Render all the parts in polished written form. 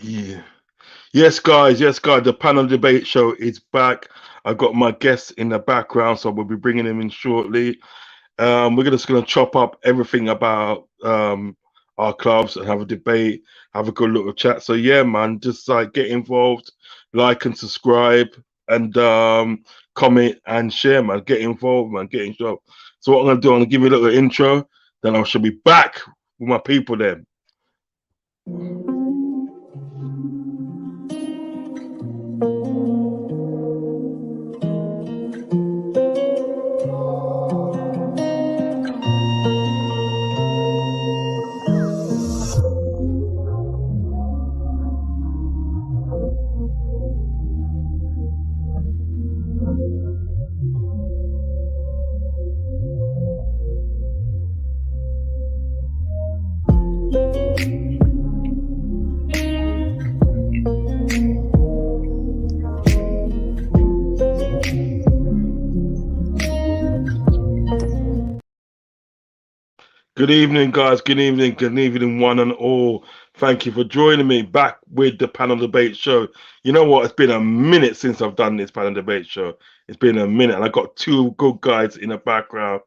Yeah. Yes, guys. Yes, guys. The panel debate show is back. I've got my guests in the background, so we'll be bringing them in shortly. We're just going to chop up everything about our clubs and have a debate, have a good little chat. So yeah, man, just like get involved, like and subscribe, and comment and share, man. Get involved, man. Get involved. So what I'm going to do, I'm going to give you a little intro, then I shall be back with my people then. Good evening, guys. Good evening. Good evening, one and all. Thank you for joining me back with the panel debate show. You know what? It's been a minute since I've done this panel debate show. It's been a minute, and I got two good guys in the background.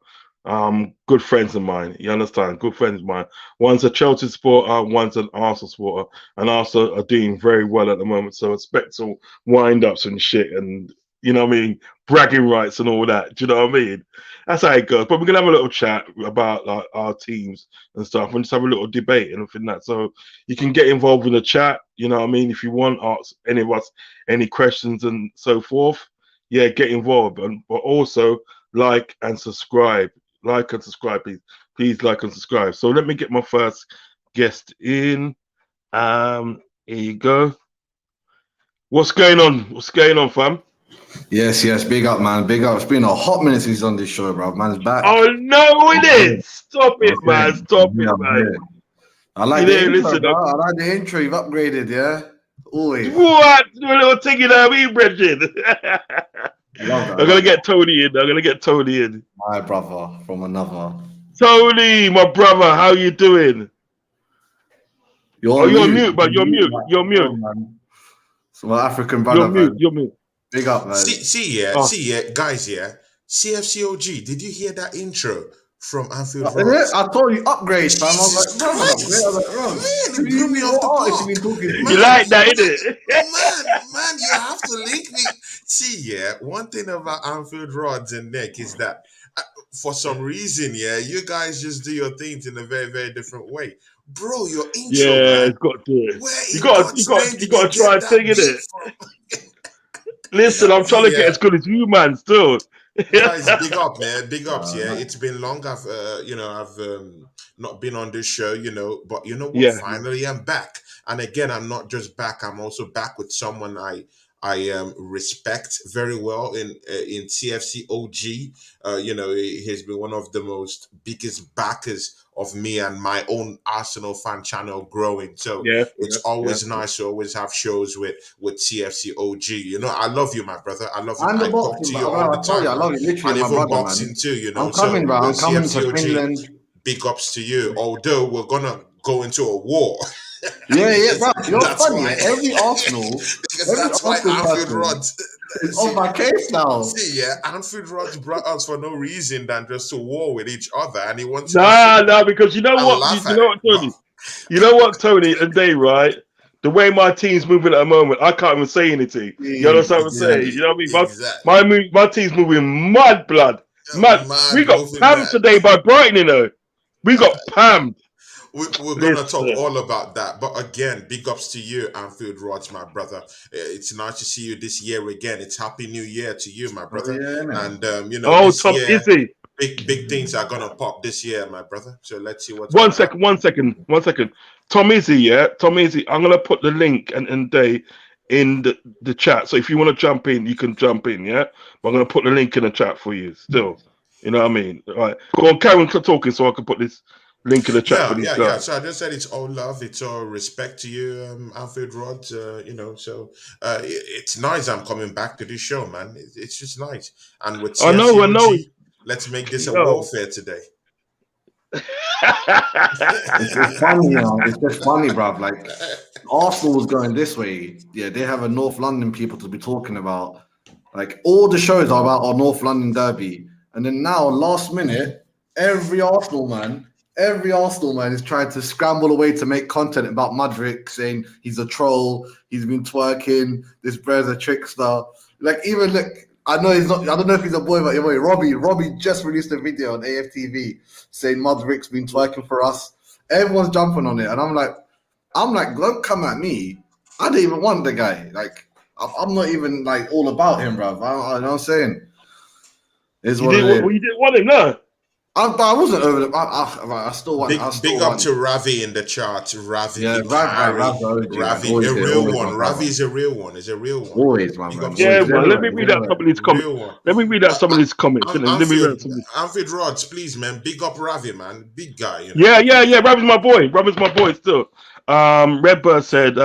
Good friends of mine. You understand? Good friends of mine. One's a Chelsea supporter, one's an Arsenal supporter, and Arsenal are doing very well at the moment. So expect some wind ups and shit, and you know what I mean, bragging rights and all that. Do you know what I mean? That's how it goes. But we're gonna have a little chat about like our teams and stuff, and just have a little debate and everything that. So you can get involved in the chat. You know what I mean? If you want, ask any of us any questions and so forth. Yeah, get involved, but also like and subscribe. Like and subscribe, please. Please like and subscribe. So let me get my first guest in. Here you go. What's going on? What's going on, fam? Yes, big up, man. Big up. It's been a hot minute since he's on this show, bro. Man's back. Oh no, it is. Stop it, man. Stop it, man. I like the intro, bro. I like the intro. You've upgraded, yeah? Always. What? A little thing in me, Bridget. I'm gonna get Tony in. I'm gonna get Tony in. My brother from another. Tony, my brother, how you doing? You're mute, but you're mute. You're mute. So my African brother, you're mute. You're mute. Big up, man. See, guys, yeah. CFCOG, did you hear that intro from Anfield Rodz? I told you upgrade, fam. I was like, man, you blew me off the park. You like that, innit? Man, you have to link me. See, yeah, one thing about Anfield Rodz and Nick is that for some reason, yeah, you guys just do your things in a very, very different way. Bro, your intro, man. It's got to. You got to try and sing it. Listen, I'm trying to get as good as you, man. Still, guys, big up, man. Big ups, yeah. It's been long. I've not been on this show, but you know what? Yeah. Finally, I'm back. And again, I'm not just back. I'm also back with someone I respect very well in TFC OG. He's been one of the most biggest backers of me and my own Arsenal fan channel growing. So it's always nice to always have shows with TFC OG. I love you, my brother. I love you. I talk to you all the time. I love you, literally, and even boxing too. I'm coming, bro. I'm coming to Finland. Big ups to you. Although we're gonna go into a war. Yeah, bro. You're funny. Every Arsenal, that's why Anfield Rodz is on my case now. See, yeah, Anfield Rodz brought us for no reason than just to war with each other, and he wants. Because you know what, Tony. You know what, Tony and Dave, right? The way my team's moving at the moment, I can't even say anything. You understand what I'm saying? You know what I mean? My team's moving mad blood. Mad. We got pammed today by Brighton, We got pammed. We're going to talk all about that. But again, big ups to you, Anfield Rodz, my brother. It's nice to see you this year again. It's Happy New Year to you, my brother. And, this year, big things are going to pop this year, my brother. So let's see what's One second. Tom Izzy, Tom Izzy, I'm going to put the link and day in the chat. So if you want to jump in, you can jump in, yeah? But I'm going to put the link in the chat for you still. You know what I mean? All right. Go on, Karen, talking so I can put this link in the chat for these guys. Yeah. So I just said it's all love, it's all respect to you, Anfield Rodz. So it's nice I'm coming back to this show, man. It's just nice. And with CFCOG, I know. Let's make this a warfare today. It's funny, you know. It's just funny, bruv. Like Arsenal was going this way. Yeah, they have a North London people to be talking about. Like all the shows are about our North London derby, and then now last minute, every Arsenal man is trying to scramble away to make content about Mudryk, saying he's a troll, he's been twerking, this brother's a trickster. Like even look, I know he's not. I don't know if he's a boy, but your boy Robbie just released a video on AFTV saying Mudryk's been twerking for us. Everyone's jumping on it, and I'm like, don't come at me. I didn't even want the guy. Like, I'm not even like all about him, bruv. I know what I'm saying. You didn't want him, no? I wasn't over the. I still want. Big up to Ravi in the chat. Ravi, yeah, Ravi, a real one. Ravi is a real one. Is a real one. Always, man. Yeah, well, let me read out some of these comments. Let me read out some of these comments. Anfield Rodz, please, man. Big up Ravi, man. Big guy. You know? Yeah. Ravi's my boy. Ravi's my boy still. Redbird said,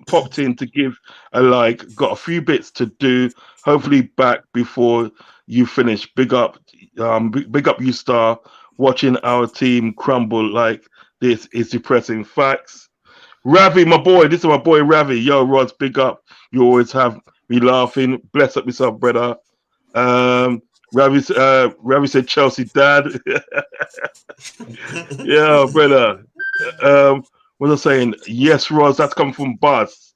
popped in to give a like. Got a few bits to do. Hopefully back before you finish. Big up you, Star. Watching our team crumble like this is depressing. Facts. Ravi, my boy. This is my boy Ravi. Yo, Rods, big up. You always have me laughing. Bless up yourself, brother. Ravi said Chelsea dad. Yeah, brother. What was I saying? Yes, Rods, that's coming from Buzz.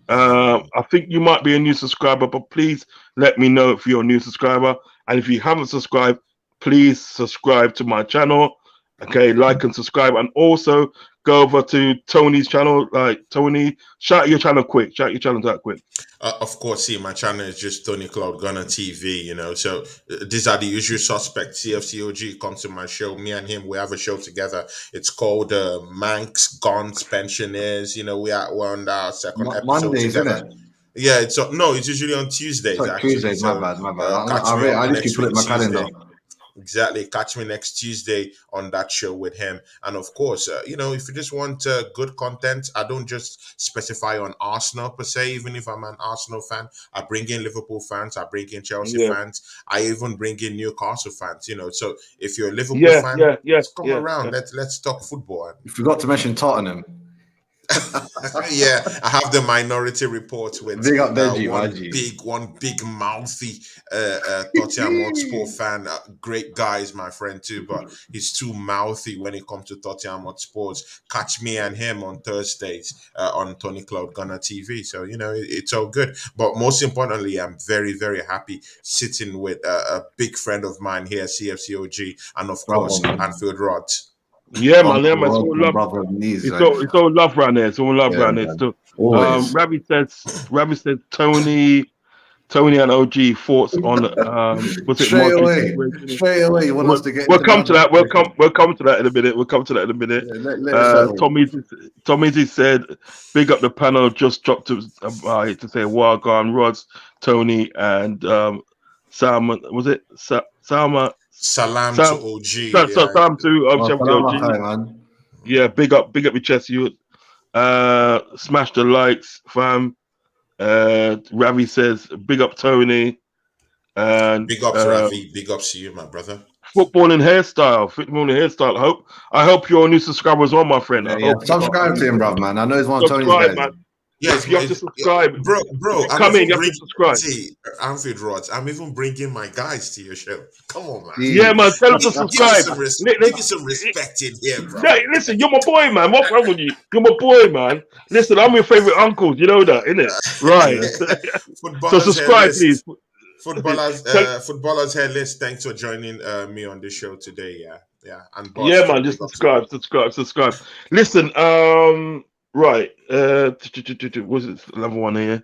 I think you might be a new subscriber, but please let me know if you're a new subscriber. And if you haven't subscribed, please subscribe to my channel. Okay, like and subscribe. And also go over to Tony's channel. Like, Tony, shout your channel quick. Shout your channel out quick. Of course, see, my channel is just Tony Cloud Gunner TV, you know. So these are the usual suspects. CFCOG comes to my show. Me and him, we have a show together. It's called Manx Guns Pensioners. You know, we're on our second episode Mondays, together. isn't it? Yeah, it's usually on Tuesdays. It's like Tuesdays, so, my bad. I just keep putting my calendar. Exactly. Catch me next Tuesday on that show with him. And of course, you know, if you just want good content, I don't just specify on Arsenal per se. Even if I'm an Arsenal fan, I bring in Liverpool fans, I bring in Chelsea fans, I even bring in Newcastle fans. You know, so if you're a Liverpool fan, come around. Let's talk football. You forgot to mention Tottenham. Yeah, I have the Minority Report with big up one big mouthy Tottenham Hotspur fan. Great guy is my friend too, but he's too mouthy when it comes to Tottenham Hotspurs. Catch me and him on Thursdays on Tony Cloud Gunner TV. So you know it's all good. But most importantly, I'm very very happy sitting with a big friend of mine here, CFCOG, and of course Anfield Rodz. Yeah, man. It's all love. It's all love around there. It's all love around there. Still, Ravi says Tony and OG thoughts on what's it? Straight away. You want us to get? We'll come to that. We'll come to that in a minute. Yeah, Tommy said, "Big up the panel." Just dropped to say, "Well gone, Rods, Tony, and Salma." Was it Salma? Salam to OG. Salam to OG. Man. Yeah, big up your chest, you. Smash the likes, fam. Ravi says, big up Tony. And big up to Ravi. Big up to you, my brother. Football and hairstyle. I hope you're a new subscriber as well, my friend. Subscribe to him, bro, man. I know he's one of Tony's guys. Man. Yes, you have to subscribe, bro. Come in, you have to subscribe. See, Anfield Rodz, I'm even bringing my guys to your show. Come on, man. Yeah, man. Tell us to subscribe. Give me some respect in here, bro. Hey, listen, you're my boy, man. What's wrong with you? You're my boy, man. Listen, I'm your favorite uncle. You know that, innit? Right. So subscribe, please. Footballers Hair List. Thanks for joining me on this show today. Yeah. And boss, yeah, man. Just subscribe. Listen, right. What's it? Another one here.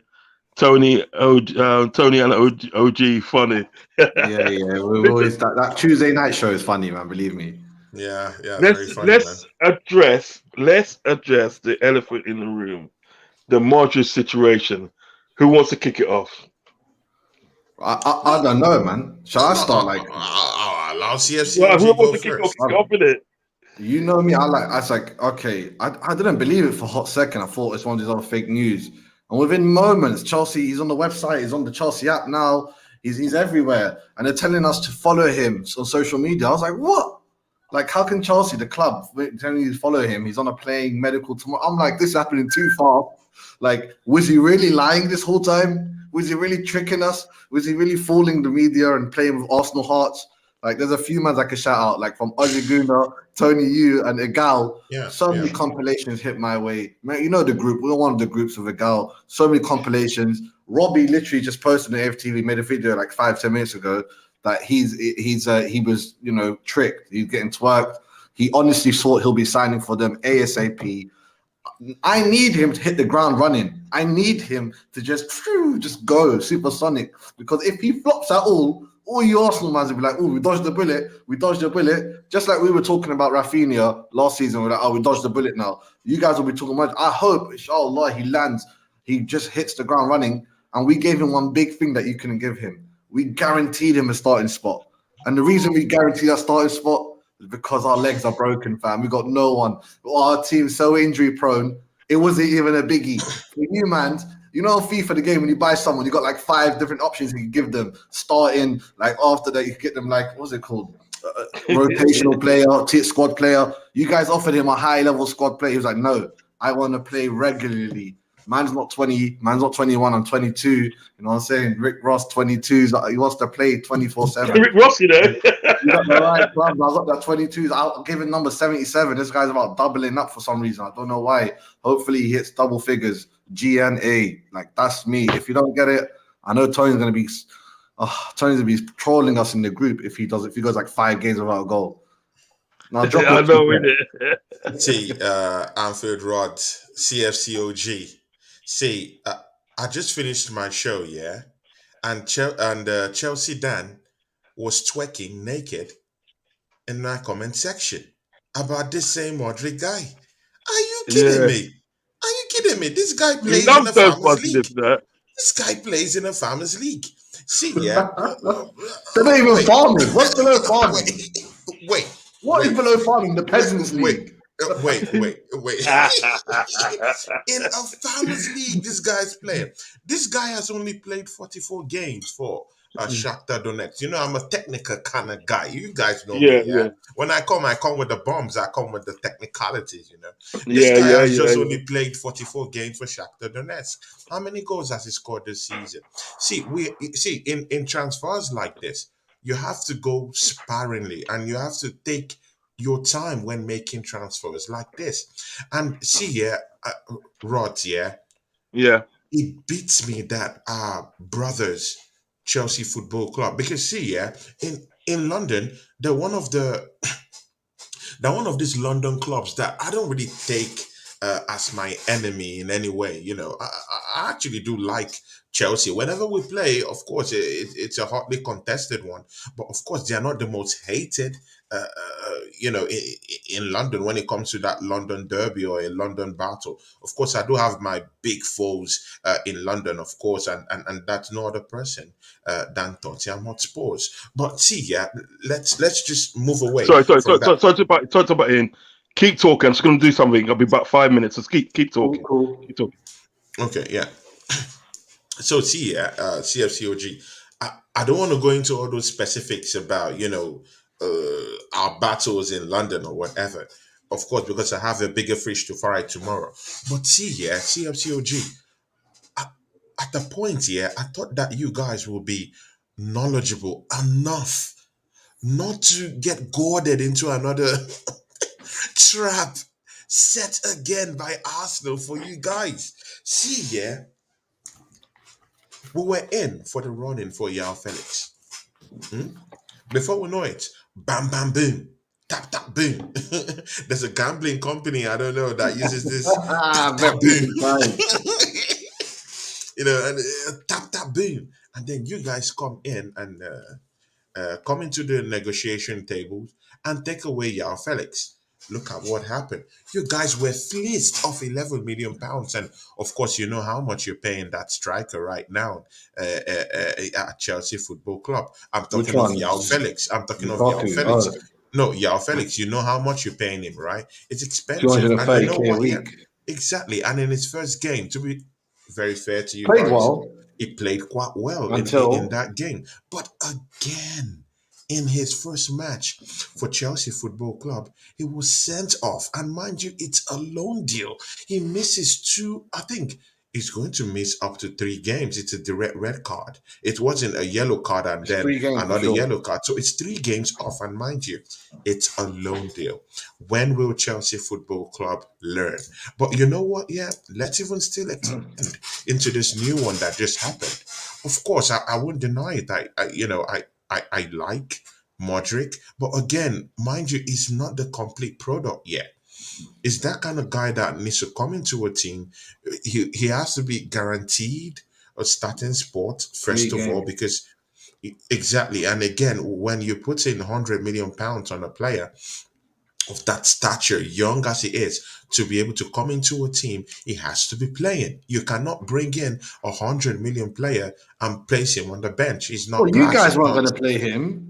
Tony and OG funny. yeah. We always that Tuesday night show is funny, man. Believe me. Yeah. Let's address the elephant in the room, the Modric situation. Who wants to kick it off? I don't know, man. Shall I start? Allow CFC. Well, who wants to kick off with it? You know me. I was like, okay. I didn't believe it for a hot second. I thought it's one of these other fake news. And within moments, Chelsea, he's on the website, he's on the Chelsea app now, he's everywhere. And they're telling us to follow him on social media. I was like, what? Like, how can Chelsea, the club, telling you to follow him? He's on a playing medical tomorrow. I'm like, this is happening too far. Like, was he really lying this whole time? Was he really tricking us? Was he really fooling the media and playing with Arsenal hearts? Like, there's a few men I can shout out, like from Ozzy Guna, Tony Yu, and Egal. Yeah, So yeah. many compilations hit my way. Man, you know the group. We're one of the groups with Egal. So many compilations. Robbie literally just posted on AFTV, made a video like 5-10 minutes ago that he was tricked. He's getting twerked. He honestly thought he'll be signing for them ASAP. I need him to hit the ground running. I need him to just go supersonic, because if he flops at all you Arsenal fans will be like, oh, we dodged the bullet. We dodged the bullet. Just like we were talking about Rafinha last season. We're like, oh, we dodged the bullet now. You guys will be talking about, I hope, inshallah, he lands. He just hits the ground running. And we gave him one big thing that you couldn't give him. We guaranteed him a starting spot. And the reason we guaranteed that starting spot is because our legs are broken, fam. We got no one. Our team's so injury prone. It wasn't even a biggie. For you, man, you know, on FIFA, the game, when you buy someone, you got like 5 different options you can give them. Starting, like after that, you can get them like, what's it called? Rotational player, squad player. You guys offered him a high-level squad player. He was like, no, I want to play regularly. Man's not 20, man's not 21, I'm 22. You know what I'm saying? Rick Ross, 22. He wants to play 24/7. Rick Ross, you know. You got the right clubs. I got that 22s. I'll give him number 77. This guy's about doubling up for some reason. I don't know why. Hopefully he hits double figures. GNA. Like, that's me. If you don't get it, I know Tony's gonna be trolling us in the group if he goes like 5 games without a goal. Now drop I it. know, innit? See, Anfield Rodz, CFCOG. See, I just finished my show, yeah, and Chelsea Dan was twerking naked in my comment section about this same Modric guy. Are you kidding Yeah. me? Are you kidding me? This guy He plays in a loves those farmers league. positives, that. This guy plays in a farmers league. See, yeah. They're not even Wait. farming. What's below farming? Wait. What is below farming? The peasants league. Wait. In a farmers league, this guy's playing. This guy has only played 44 games for Shakhtar Donetsk. You know, I'm a technical kind of guy. You guys know me, yeah? When I come with the bombs. I come with the technicalities, you know. This guy has just only played 44 games for Shakhtar Donetsk. How many goals has he scored this season? See, in transfers like this, you have to go sparingly and you have to take your time when making transfers like this. And see, yeah, Rod, yeah, it beats me that our brothers Chelsea Football Club, because see, yeah, in London, they're one of these London clubs that I don't really take as my enemy in any way. You know, I actually do like Chelsea. Whenever we play, of course, it's a hotly contested one. But of course, they are not the most hated. In London, when it comes to that London derby or a London battle, of course, I do have my big foes in London, of course, and that's no other person than Tottenham Hotspurs. But see, yeah, let's just move away. Sorry to butt in. Keep talking. I'm just going to do something. I'll be about 5 minutes. Just keep talking. Cool. Keep talking. Okay, yeah. So see, CFCOG. I don't want to go into all those specifics about our battles in London or whatever. Of course, because I have a bigger fish to fry tomorrow. But see, yeah, CFCOG. At the point here, I thought that you guys will be knowledgeable enough not to get goaded into another trap set again by Arsenal for you guys. See, yeah, we were in for the running for Yao Felix. Before we know it, bam, bam, boom. Tap, tap, boom. There's a gambling company, I don't know, that uses this. Tap, tap, boom. And tap, tap, boom. And then you guys come in and come into the negotiation tables and take away Yao Felix. Look at what happened. You guys were fleeced of £11 million. And of course, you know how much you're paying that striker right now at Chelsea Football Club. I'm talking of Yao Felix. No, Yao Felix, you know how much you're paying him, right? It's expensive. And you know what? Yeah, exactly. And in his first game, to be very fair to you guys, he played quite well in that game. But again, in his first match for Chelsea Football Club, he was sent off. And mind you, it's a loan deal. He misses two, I think he's going to miss up to 3 games. It's a direct red card. It wasn't a yellow card and It's then 3 games for another sure. yellow card. So it's 3 games off. And mind you, it's a loan deal. When will Chelsea Football Club learn? But you know what? Yeah, let's even still extend into this new one that just happened. Of course, I wouldn't deny it. I like Modric, but again, mind you, he's not the complete product yet. Is that kind of guy that needs to come into a team. He has to be guaranteed a starting spot Three first of all, games. because exactly, and again, when you put in £100 million on a player of that stature, young as he is, to be able to come into a team, he has to be playing. You cannot bring in £100 million player and place him on the bench. He's Well, not you glass. guys He's weren't not. going to play him.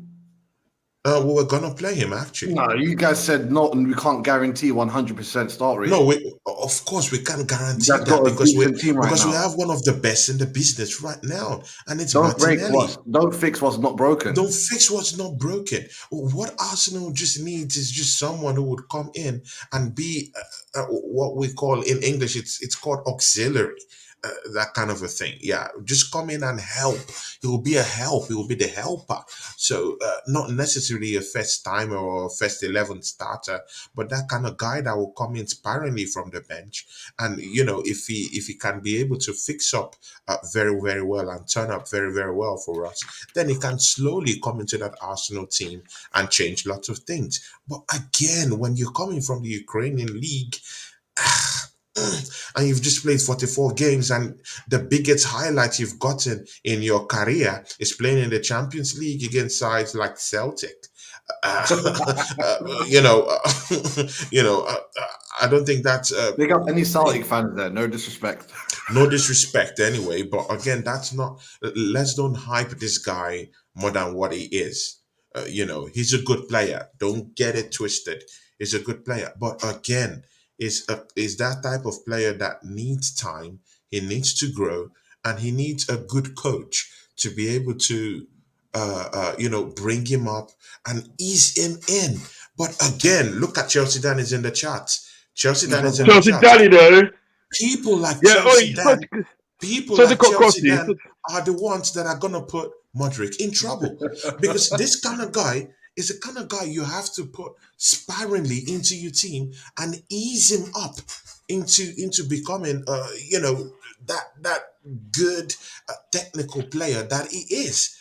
We were gonna play him actually. No, you guys said not, and we can't guarantee 100% start rate. No, of course we can't You guarantee guys that got a because decent team right we now. have one of the best in the business right now, and it's Martinelli. Don't fix what's not broken. Don't fix what's not broken. What Arsenal just needs is just someone who would come in and be what we call in English, it's called auxiliary. That kind of a thing. Yeah, just come in and help. He will be a help. He will be the helper. So not necessarily a first timer or a first 11 starter, but that kind of guy that will come in sparingly from the bench. And if he can be able to fix up very very well and turn up very very well for us, then he can slowly come into that Arsenal team and change lots of things. But again, when you're coming from the Ukrainian league, and you've just played 44 games, and the biggest highlight you've gotten in your career is playing in the Champions League against sides like Celtic. Uh, you know, I don't think that's Big up any Celtic fans there. No disrespect. no disrespect anyway, but again, that's not. Let's don't hype this guy more than what he is. He's a good player. Don't get it twisted. He's a good player, but again, is that type of player that needs time. He needs to grow, and he needs a good coach to be able to, bring him up and ease him in. But again, look at Chelsea Dan is in the chat. Chelsea Dan is in the Chelsea chat. Danny though. People like Yeah. Oh, Chelsea Dan, people so they like got Chelsea Crosby. Dan are the ones that are gonna put Modric in trouble because this kind of guy is the kind of guy you have to put sparingly into your team and ease him up into becoming, that good technical player that he is.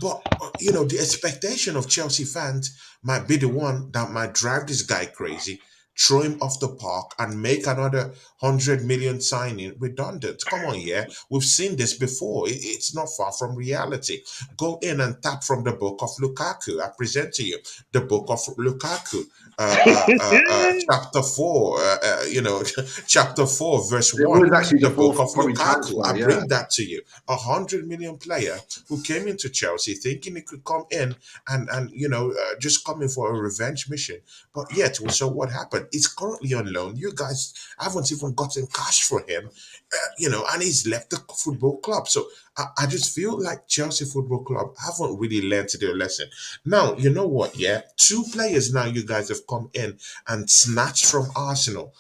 But the expectation of Chelsea fans might be the one that might drive this guy crazy, throw him off the park, and make another 100 million signing redundant. Come on, yeah, we've seen this before. It's not far from reality. Go in and tap from the book of Lukaku. I present to you the book of Lukaku. Chapter 4, chapter 4, verse It 1, was actually the the book fourth of probably Lukaku. transfer. I Yeah. bring that to you. 100 million player who came into Chelsea thinking he could come in and just coming for a revenge mission. But yet, so what happened? He's currently on loan. You guys haven't even gotten cash for him, and he's left the football club. So I just feel like Chelsea Football Club haven't really learned their lesson. Now, you know what? Yeah, 2 players now you guys have come in and snatched from Arsenal.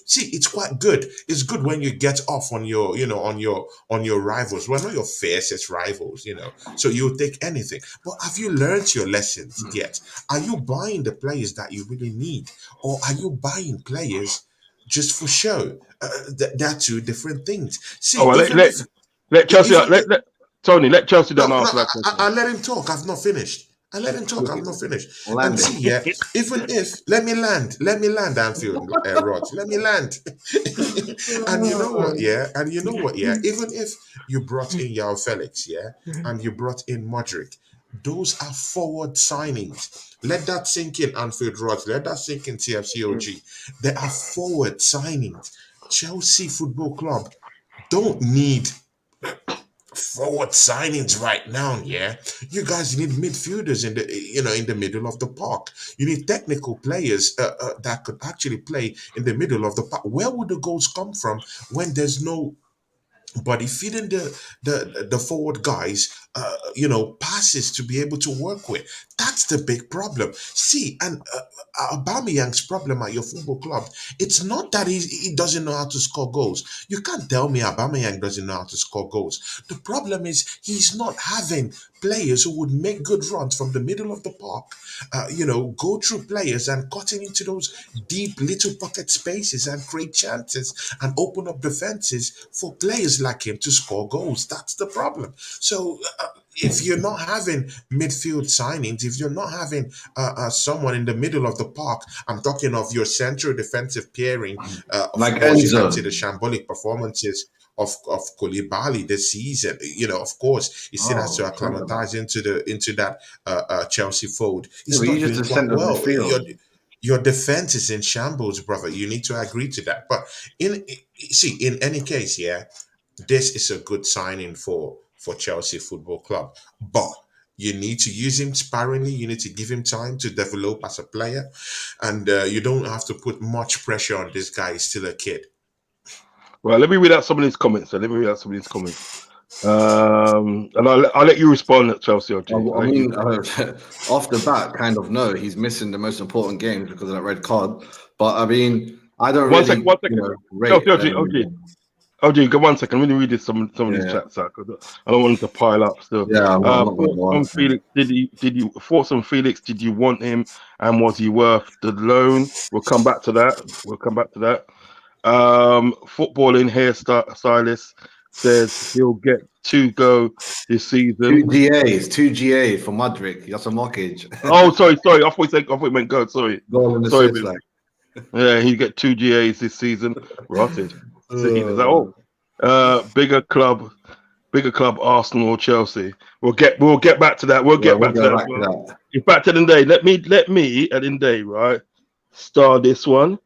See, it's quite good. It's good when you get off on your rivals. We're not your fiercest rivals, so you'll take anything. But have you learned your lessons yet? Are you buying the players that you really need, or are you buying players just for show? They're two different things. See, Oh, well, even if let Chelsea even if, let Tony let Chelsea no, Dan no, answer that question. I let him talk. I've not finished. I let him talk. I've not finished. And Land see, it. yeah, even if let me land, Anfield Rodz, let me land. And you know what, yeah, even if you brought in Yao Felix, yeah, and you brought in Modric, those are forward signings. Let that sink in, Anfield Rodz. Let that sink in, TFCOG. They are forward signings. Chelsea Football Club don't need forward signings right now. Yeah, you guys need midfielders in the middle of the park. You need technical players that could actually play in the middle of the park. Where would the goals come from when there's no body feeding the forward guys passes to be able to work with? That's the big problem. See, and Aubameyang's problem at your football club, it's not that he doesn't know how to score goals. You can't tell me Aubameyang doesn't know how to score goals. The problem is he's not having players who would make good runs from the middle of the park, go through players and cutting into those deep little pocket spaces and create chances and open up defenses for players like him to score goals. That's the problem. So if you're not having midfield signings, if you're not having someone in the middle of the park, I'm talking of your central defensive pairing. Of Like course, you can Enzo. see the shambolic performances of Koulibaly this season. Of course, he still has to Oh, acclimatize into that Chelsea fold. yeah, He's but not he's just doing a quite centre well. midfield. Your defense is in shambles, brother. You need to agree to that. But in any case, yeah, this is a good signing for Chelsea Football Club. But you need to use him sparingly. You need to give him time to develop as a player, and you don't have to put much pressure on this guy. He's still a kid. Right, let me read out some of these comments. Let me read out some of these comments. And I'll let you respond, Chelsea OG. I I'll let you. mean, off the bat, kind of no, he's missing the most important games because of that red card. But I mean, I don't One really, second, one second. rate. Chelsea OG, go 1 second. Let me read this some of these Yeah, chats out 'cause I don't want them to pile up still. yeah, I'm not going to Thoughts go on. on Felix? Thoughts on Felix? Did you want him, and was he worth the loan? We'll come back to that. Footballing hairstylist says he'll get 2 go this season. 2 GAs for Mudrick. That's a mockage. Oh, sorry. I thought you meant go. Sorry, Goal and sorry. assist, like. Yeah, he get 2 GAs this season. Rotted. City. Is that all? Bigger club, Arsenal or Chelsea. We'll get back to that. We'll Yeah, get we'll back to go that. back to that. In fact, at the end of the day, let me at the end of the day, right? Star this one.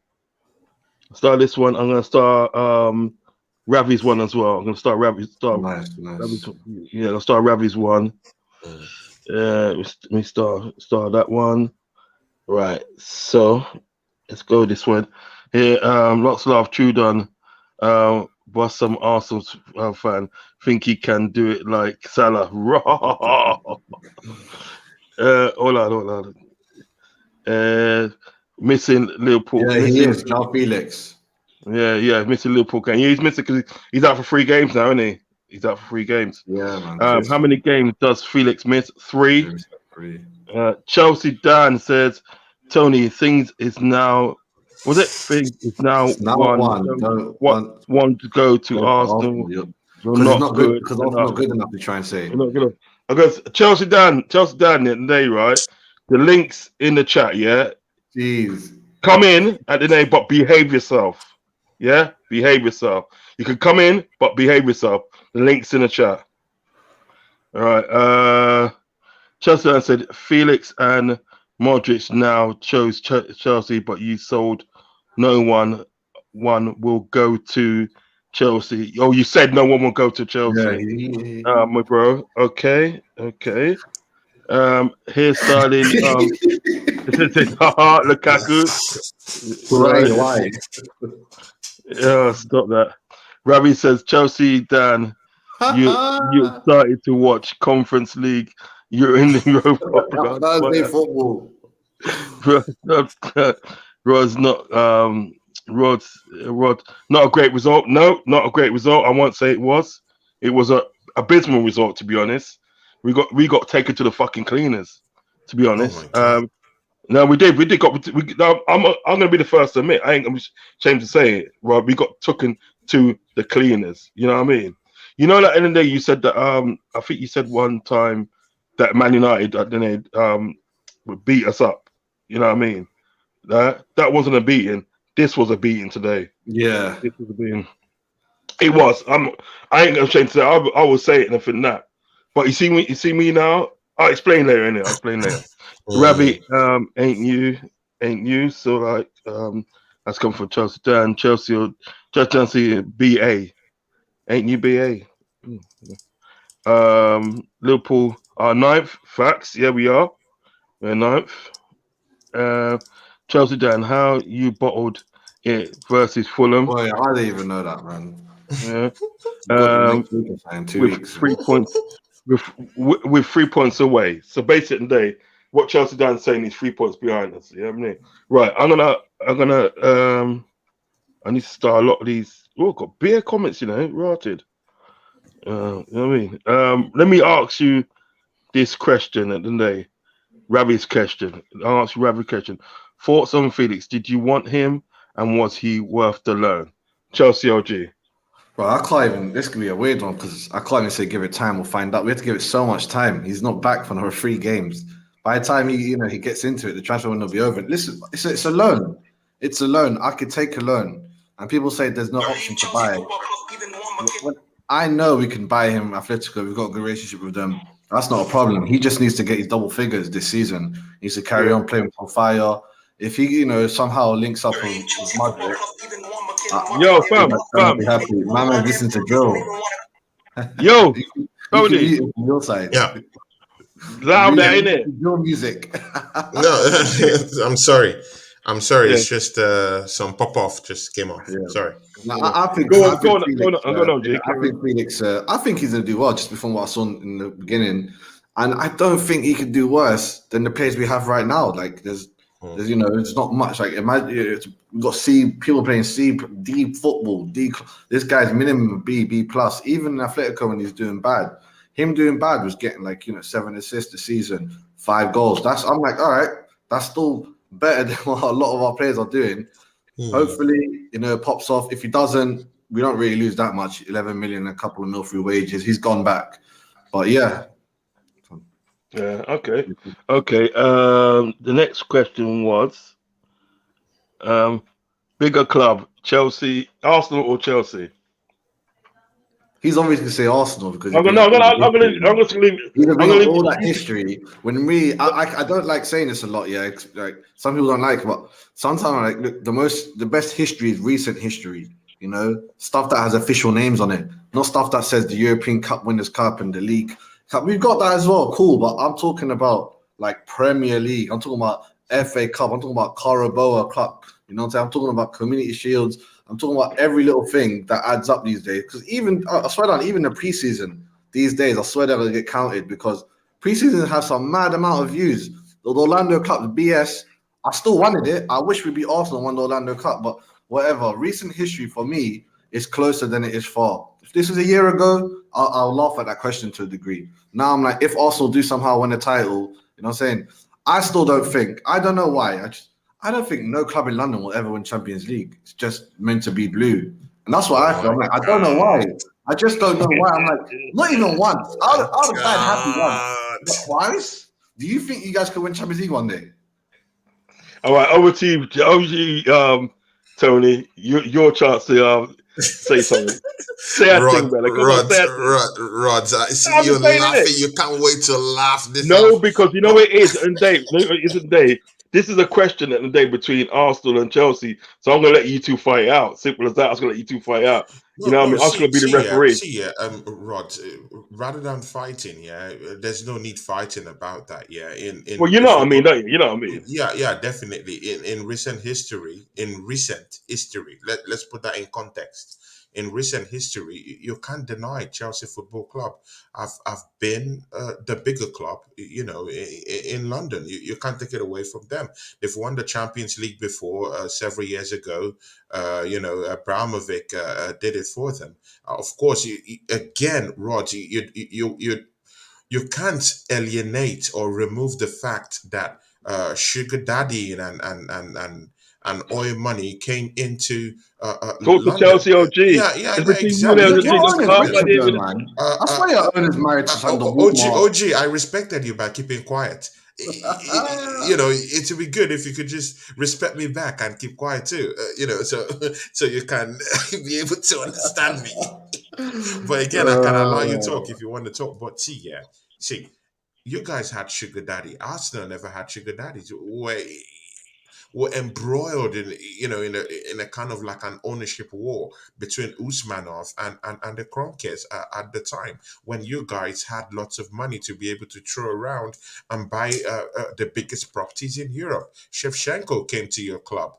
I'm gonna star Ravi's one as well. I'm gonna start Ravi's Nice. yeah, I'll start Ravi's one. Let me start that one. Right. So let's go this one. Here, lots of love, Trudon. But some Arsenal fan think he can do it like Salah. Hold on. Missing Liverpool. Yeah, he is. Now Felix. Yeah, missing Liverpool game. Yeah, he's missing because he's out for 3 games now, isn't he? He's out for 3 games. Yeah, man. How many games does Felix miss? 3. 3. Chelsea Dan says, Tony, things is now. Was it? Things is now one to go to Arsenal. You're not good because Arsenal not good enough to try and say. You're not good. Because Chelsea Dan today, right? The links in the chat, yeah. Jeez. Come in at the name, but behave yourself. Yeah, behave yourself. You can come in, but behave yourself. The links in the chat. All right. Chelsea said Felix and Modric now chose Chelsea, but you sold. No one will go to Chelsea. Oh, you said no one will go to Chelsea. Yeah. My bro. Okay. Hairstyling. Lukaku. Why? Stop that. Ravi says Chelsea. Dan, you started to watch Conference League. You're in the Europa. Thursday football. Rod's not a great result. No, not a great result. I won't say it was. It was a abysmal result, to be honest. We got taken to the fucking cleaners, to be honest. No, we did. I'm gonna be the first to admit. I ain't ashamed to say it. Right, we got taken to the cleaners. You know what I mean? You know that in the day you said that. I think you said one time that Man United would beat us up. You know what I mean? That wasn't a beating. This was a beating today. Yeah, this was a beating. It was. I ain't ashamed to say. I will say it and think that. But you see me now. I'll explain later. Innit? I'll explain later. Ravi, ain't you? So like, that's come from Chelsea. Dan, Chelsea BA. Ain't you BA? Liverpool are 9th. Facts. Yeah, we are. We're 9th. Chelsea Dan, how you bottled it versus Fulham? Boy, I didn't even know that, man. Yeah. With 3 points. With 3 points away. So basically, what Chelsea done saying is 3 points behind us. You know what I mean? Right. I need to start a lot of these. Oh, got bare comments, rotted. You know what I mean? Let me ask you this question at the day. Ravi's question. I'll ask you Ravi's question. Thoughts on Felix? Did you want him, and was he worth the loan? Chelsea OG. Bro, I can't even. This could be a weird one because I can't even say give it time. We'll find out. We have to give it so much time. He's not back for another 3 games. By the time he gets into it, the transfer window will be over. Listen, it's a loan. It's a loan. I could take a loan, and people say there's no option to buy. I know we can buy him Atletico. We've got a good relationship with them. That's not a problem. He just needs to get his double figures this season. He needs to carry on playing on fire. If he, somehow links up with Madrid, Yo, fam. I'll be happy. My man, listen to drill. Yo, you Tony. can mute it from your side. Yeah. Loud that in it. Your music. No, I'm sorry. Yeah. It's just some pop off just came off. Yeah. Sorry. I think Go on, Jake. I think Felix. I think he's gonna do well, just from what I saw in the beginning, and I don't think he could do worse than the players we have right now. Like there's it's not much. Like imagine we've got people playing D football. This guy's minimum B plus. Even in Atletico when he's doing bad, him doing bad was getting 7 assists a season, 5 goals. I'm like, all right, that's still better than what a lot of our players are doing. Hopefully, it pops off. If he doesn't, we don't really lose that much. 11 million, a couple of mil through wages. He's gone back. But yeah. Yeah, okay. The next question was bigger club, Arsenal or Chelsea? He's obviously going to say Arsenal because I'm gonna leave. He's got all that history. When I don't like saying this a lot. Yeah, like some people don't like, but sometimes look, the best history is recent history. Stuff that has official names on it, not stuff that says the European Cup Winners' Cup and the League Cup. We've got that as well, cool. But I'm talking about Premier League. I'm talking about FA Cup. I'm talking about Carabao Cup. You know what I'm saying? I'm talking about Community Shields. I'm talking about every little thing that adds up these days. Because I swear down, even the preseason these days, I swear they're going to get counted because preseason has some mad amount of views. The Orlando Cup, BS, I still wanted it. I wish we beat Arsenal and won the Orlando Cup, but whatever. Recent history for me is closer than it is far. If this was a year ago, I'll laugh at that question to a degree. Now I'm like, if Arsenal do somehow win a title, you know what I'm saying? I still don't think. I don't know why. I don't think no club in London will ever win Champions League. It's just meant to be blue. And that's what I feel. I'm like, I don't know why. I just don't know why. I'm like, not even once. I'd have been happy once. But twice? Do you think you guys could win Champions League one day? All right, over to you, Tony. Your chance to say something. Say a thing, brother. Rodz, I see you laughing. You can't wait to laugh. Because you know what it is, and Dave, this is a question at the day between Arsenal and Chelsea. So I'm gonna let you two fight out. Simple as that. I was gonna let you two fight out. You know what I mean? I was gonna be the referee. Rod, rather than fighting, there's no need fighting about that. Well, you know what I mean, don't you? You know what I mean? Yeah, definitely. In recent history, let's put that in context. In recent history, you can't deny Chelsea Football Club have been the bigger club, in London. You can't take it away from them. They've won the Champions League before several years ago. Abramovich did it for them. Of course, again, Rod, you can't alienate or remove the fact that sugar daddy and oil money came into Talk London. to Chelsea OG. Yeah, exactly. I swear your owner's married to some OG, I respected you by keeping quiet. It would be good if you could just respect me back and keep quiet too. So you can be able to understand me. But again, I can allow you to talk if you want to talk. But see, you guys had sugar daddy. Arsenal never had sugar daddies. Were embroiled in a kind of like an ownership war between Usmanov and the Kroenkes at the time, when you guys had lots of money to be able to throw around and buy the biggest properties in Europe. Shevchenko came to your club.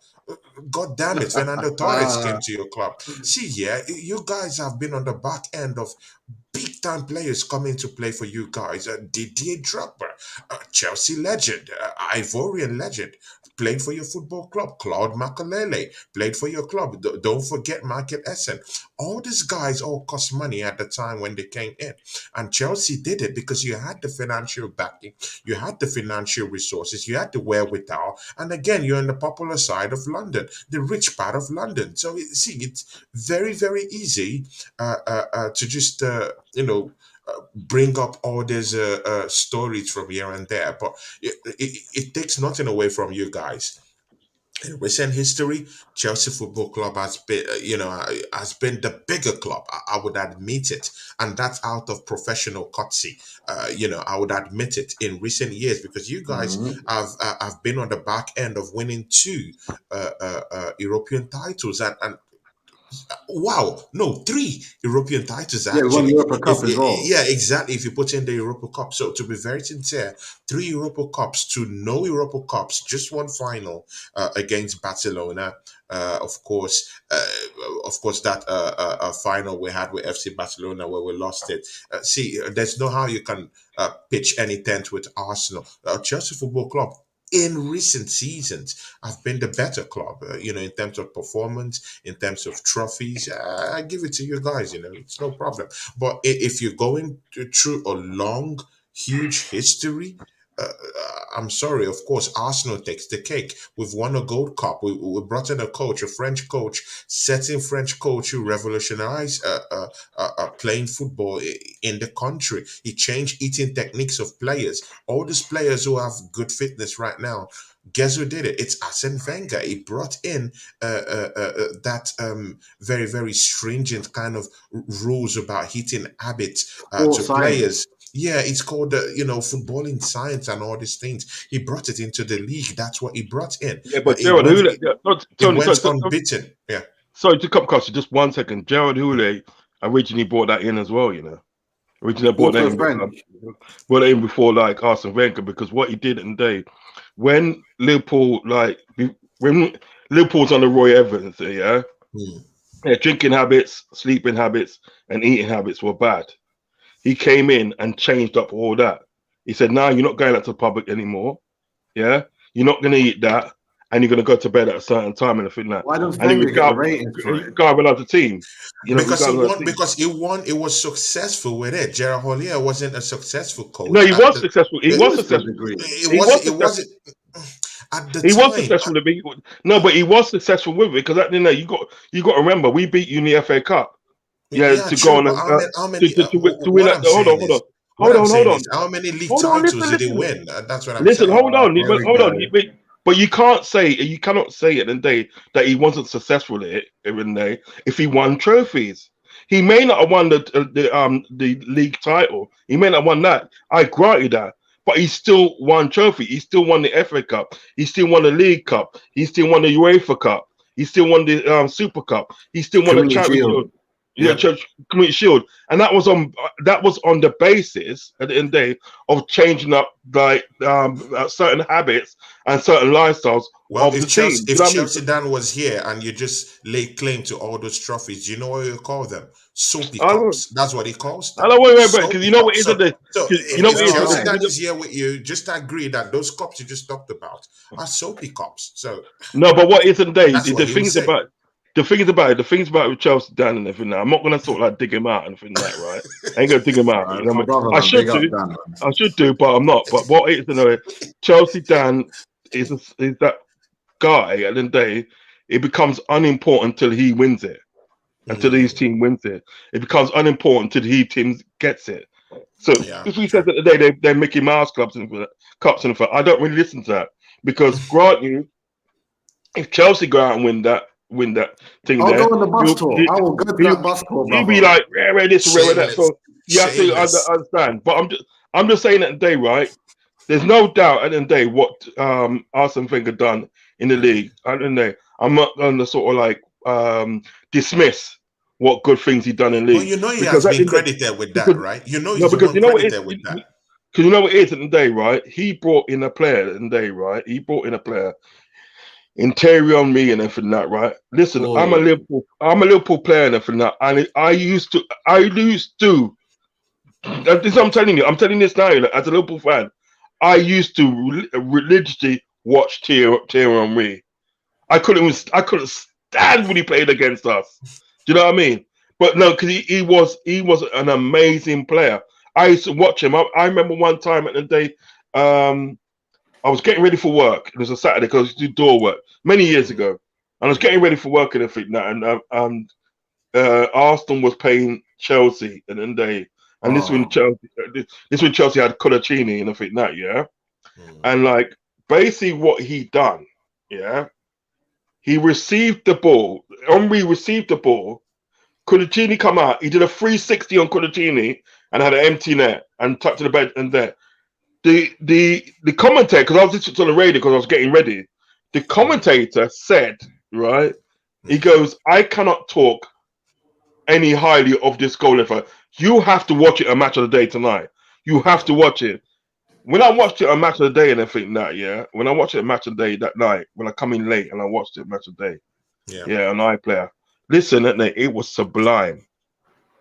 God damn it, Fernando Torres came to your club. See, yeah, you guys have been on the back end of big time players coming to play for you guys. Didier Drogba, Chelsea legend, Ivorian legend, played for your football club. Claude Makelele played for your club. Don't forget Michael Essen. All these guys all cost money at the time when they came in. And Chelsea did it because you had the financial backing, you had the financial resources, you had the wherewithal. And again, you're on the popular side of London, the rich part of London. So, see, it's very, very easy to just bring up all these stories from here and there, but it takes nothing away from you guys. In recent history, Chelsea Football Club has been, has been the bigger club. I would admit it, and that's out of professional courtesy. I would admit it in recent years because you guys have been on the back end of winning two European titles, and wow, no, three European titles Yeah, we won the actually. Europa Cup as well. Yeah, exactly. If you put in the Europa Cup, so to be very sincere, three Europa Cups to no Europa Cups, just one final against Barcelona. Of course, that final we had with FC Barcelona where we lost it. See, there's no how you can pitch any tent with Arsenal. Chelsea Football Club in recent seasons have been the better club, in terms of performance, in terms of trophies. I give it to you guys, it's no problem. But if you're going through a long, huge history, I'm sorry, of course, Arsenal takes the cake. We've won a Gold Cup. We brought in a coach, a French coach, setting French coach who revolutionized playing football in the country. He changed eating techniques of players. All these players who have good fitness right now, guess who did it? It's Arsene Wenger. He brought in that very, very stringent kind of rules about eating habits to Sports science. players. Yeah, it's called, footballing science and all these things. He brought it into the league. That's what he brought in. Yeah, but It Gerald went, Houllier, yeah, it Tony, went unbeaten. Yeah. sorry to come across you, just 1 second. Gerald Houllier originally brought that in as well, Originally brought that Also in, French. brought that in before like Arsene Wenger, because what he did in the day, when Liverpool, when Liverpool's on the Roy Evans, Hmm. their drinking habits, sleeping habits, and eating habits were bad. He came in and changed up all that. He said, "Now you're not going out to the public anymore. Yeah, you're not going to eat that, and you're going to go to bed at a certain time and everything like that." Why does And he Wenger was get the ratings for it? going out the team. Because he regarding the won. team. Because he won. It was successful with it. Gerard Houllier wasn't a successful coach. No, he was successful. He it, was To a successful. degree. it He wasn't. was It successful. wasn't at the He was time. successful to be. No, but he was successful with it, because at the end, you got to remember, we beat you in the FA Cup. Yeah, Yeah, to go true. on But how many? to win What that. I'm Hold on, saying hold on, is, what I'm hold saying on, is, how many league hold on. titles Listen, did he listen. win? That's what I'm Listen, saying. hold on, Here we hold on. go. But you cannot say at the day that he wasn't successful at it every day if he won trophies. He may not have won the league title. He may not have won that. I grant you that. But he still won trophy. He still won the FA Cup. He still won the League Cup. He still won the UEFA Cup. He still won the Super Cup. He still won the Community Charity Shield. Shield. Yeah, Yep. Community Shield, and that was on the basis at the end of the day of changing up certain habits and certain lifestyles Well, of the team. You know what I mean? Chelsea Dan was here and you just lay claim to all those trophies, do you know what you call them? Soapy I don't, cups. That's what he calls I them. don't wait, because Soapy you know what cups. is it? So You know what if is Chelsea right. Dan it? is here with you, just agree that those cups you just talked about are soapy cups. So No, but what isn't there? that's what he would say. The things about with Chelsea Dan and everything. I'm not gonna sort of like dig him out and everything like that, right? I ain't gonna dig him out. Right, You know my what I mean? brother, I man. should Big up do. Dan, man. I should do, but I'm not. But what it is, Chelsea Dan is that guy. At the end of the day, it becomes unimportant till he wins it, until his team wins it. It becomes unimportant till he team gets it. So Yeah, if we true. said that today they're Mickey Mouse clubs and cups and I don't really listen to that, because grant you, if Chelsea go out and win that thing I'll there, go on the bus you tour. I will go to you that bus tour, you be brother. like rare this, rare that. Shameless. So you have to Shameless. understand. But I'm just saying that today, right? There's no doubt at the end of the day what Arsene Wenger done in the league. At the end of the day, I'm not going to sort of like dismiss what good things he done in the Well, league, you know he because has at the been end of credited with that, because right? You know no, he's the because one you know what it credited with is, that. because you know what it is at the end of the day, right? He brought in a player at the end of the day, right? He brought in a player. in Thierry Henry and everything that, right? Listen, I'm a Oh, Liverpool player and everything that, and I used to. This I'm telling you. I'm telling this now, like, as a Liverpool fan, I used to religiously watch Thierry Henry. I couldn't stand when he played against us. Do you know what I mean? But no, because he was an amazing player. I used to watch him. I remember one time at the day, I was getting ready for work. It was a Saturday because I used to do door work many years ago. And I was getting ready for work and everything. Arsenal was playing Chelsea and then and oh, this when Chelsea had Colaccini and everything that, yeah. Mm. And like basically what he done, yeah, he received the ball. Henry received the ball. Colaccini come out. He did a 360 on Colaccini and had an empty net and tucked to the bed and there. The commentator, because I was listening to the radio because I was getting ready. The Mm. commentator said, right, he Mm. goes, I cannot talk any highly of this goal. You have to watch it a match of the day tonight. You have to watch it. When I watched it a match of the day and everything that, yeah, when I watched it a match of the day that night, when I come in late and I watched it a match of the day, Yeah. yeah, an iPlayer. Listen, it was sublime.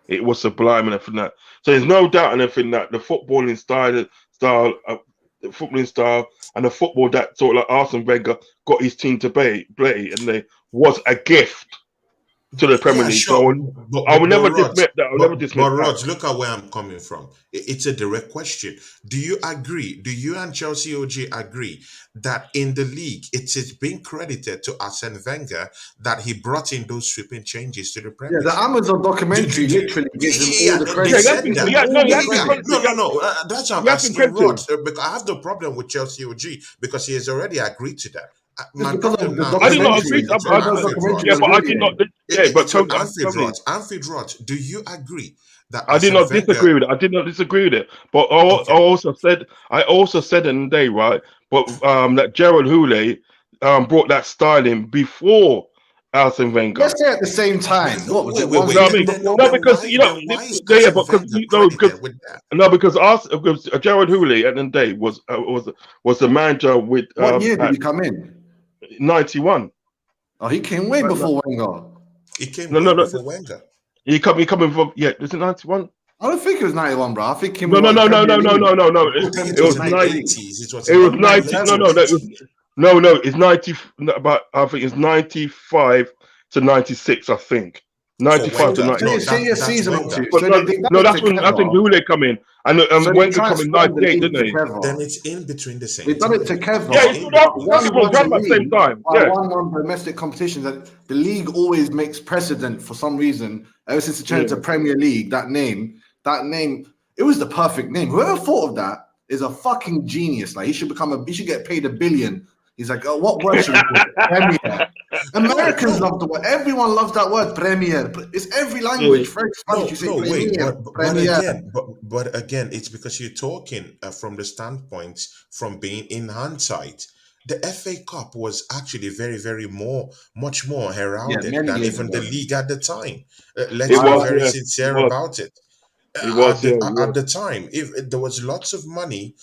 It was sublime and everything that. So there's no doubt in everything that the footballing the footballing style, and the football that sort of like Arsene Wenger got his team to play, and they was a gift to the Premier Yeah, League. sure. So I will But never Rods, dismiss that. I will never dismiss that. Rods, look at where I'm coming from. It's a direct question. Do you agree? Do you and Chelsea OG agree that in the league it is being credited to Arsene Wenger that he brought in those sweeping changes to the yeah. The Premiership? Amazon documentary literally gives him all Yeah, the they Yeah, credit. said Gives him that. all he the has been Yeah, credit. credited. no. That's why I'm He has been asking credited. Rod because I have the problem with Chelsea OG because he has already agreed to that. Just My because of problem the now I is did when not it's agree. documentary. it's Because the Anfield documentary Yeah, was Rods. but I did not. brilliant. Yeah, but It's on Anfield Tony, Rods. Anfield Rods. Do you agree that I did Arsene not Wenger? disagree with it. I did not disagree with it. But Okay. I also said in the day, right? But that Gerald Houllier brought that style in before Arsene Wenger. Let's say at the same Wait, time. What was it? One You know wait. what I season mean? Then, before? No, then because why? you know, Then why is yeah, Arsene because Wenger credited with that? because Gerald Houllier at the day was the manager with What year did at he come in? 91. Oh, he came way before Wenger. He came No, way no, no. before Wenger. He coming from, yeah. Was it 91? I don't think it was 91, bro. I think him No, we no, won the no, no, Premier no, no, League. no, no, no. Before It It was was in the 2019. 90. 80s. It was It in the was Not 90. No, no, 97. no. It was 1980s. no. It's 90. About I think it's 95 to 96. I think For 95 to Wenger. Say, No, 96. say a that's season or Wenger. two. But So no, they done no. it That's when together. Houllier come in, and So they Wenger come in transferred the 98, league didn't he? Then together. it's in between the They same done it time. Yeah, together. It's it's in not between the One talking same about won the run time. at the same league. time. I Yeah, won one domestic competitions. That the league always makes precedent for some reason. Ever since it yeah. changed to Premier League, that name, it was the perfect name. Whoever thought of that is a fucking genius. Like he should get paid $1 billion. He's like, oh, what word should we call it? Premier. Americans No. love the word. Everyone loves that word, Premier. It's every Yeah. language. French, Spanish, you say No, wait, Premier, but Premier. again, it's because you're talking from the standpoint from being in hindsight. The FA Cup was actually much more Yeah, heralded many than years even the ago. league at the time. Let's It be was. very Yeah, it sincere was. about it. It was. Yeah, it At was. the time, if there was lots of money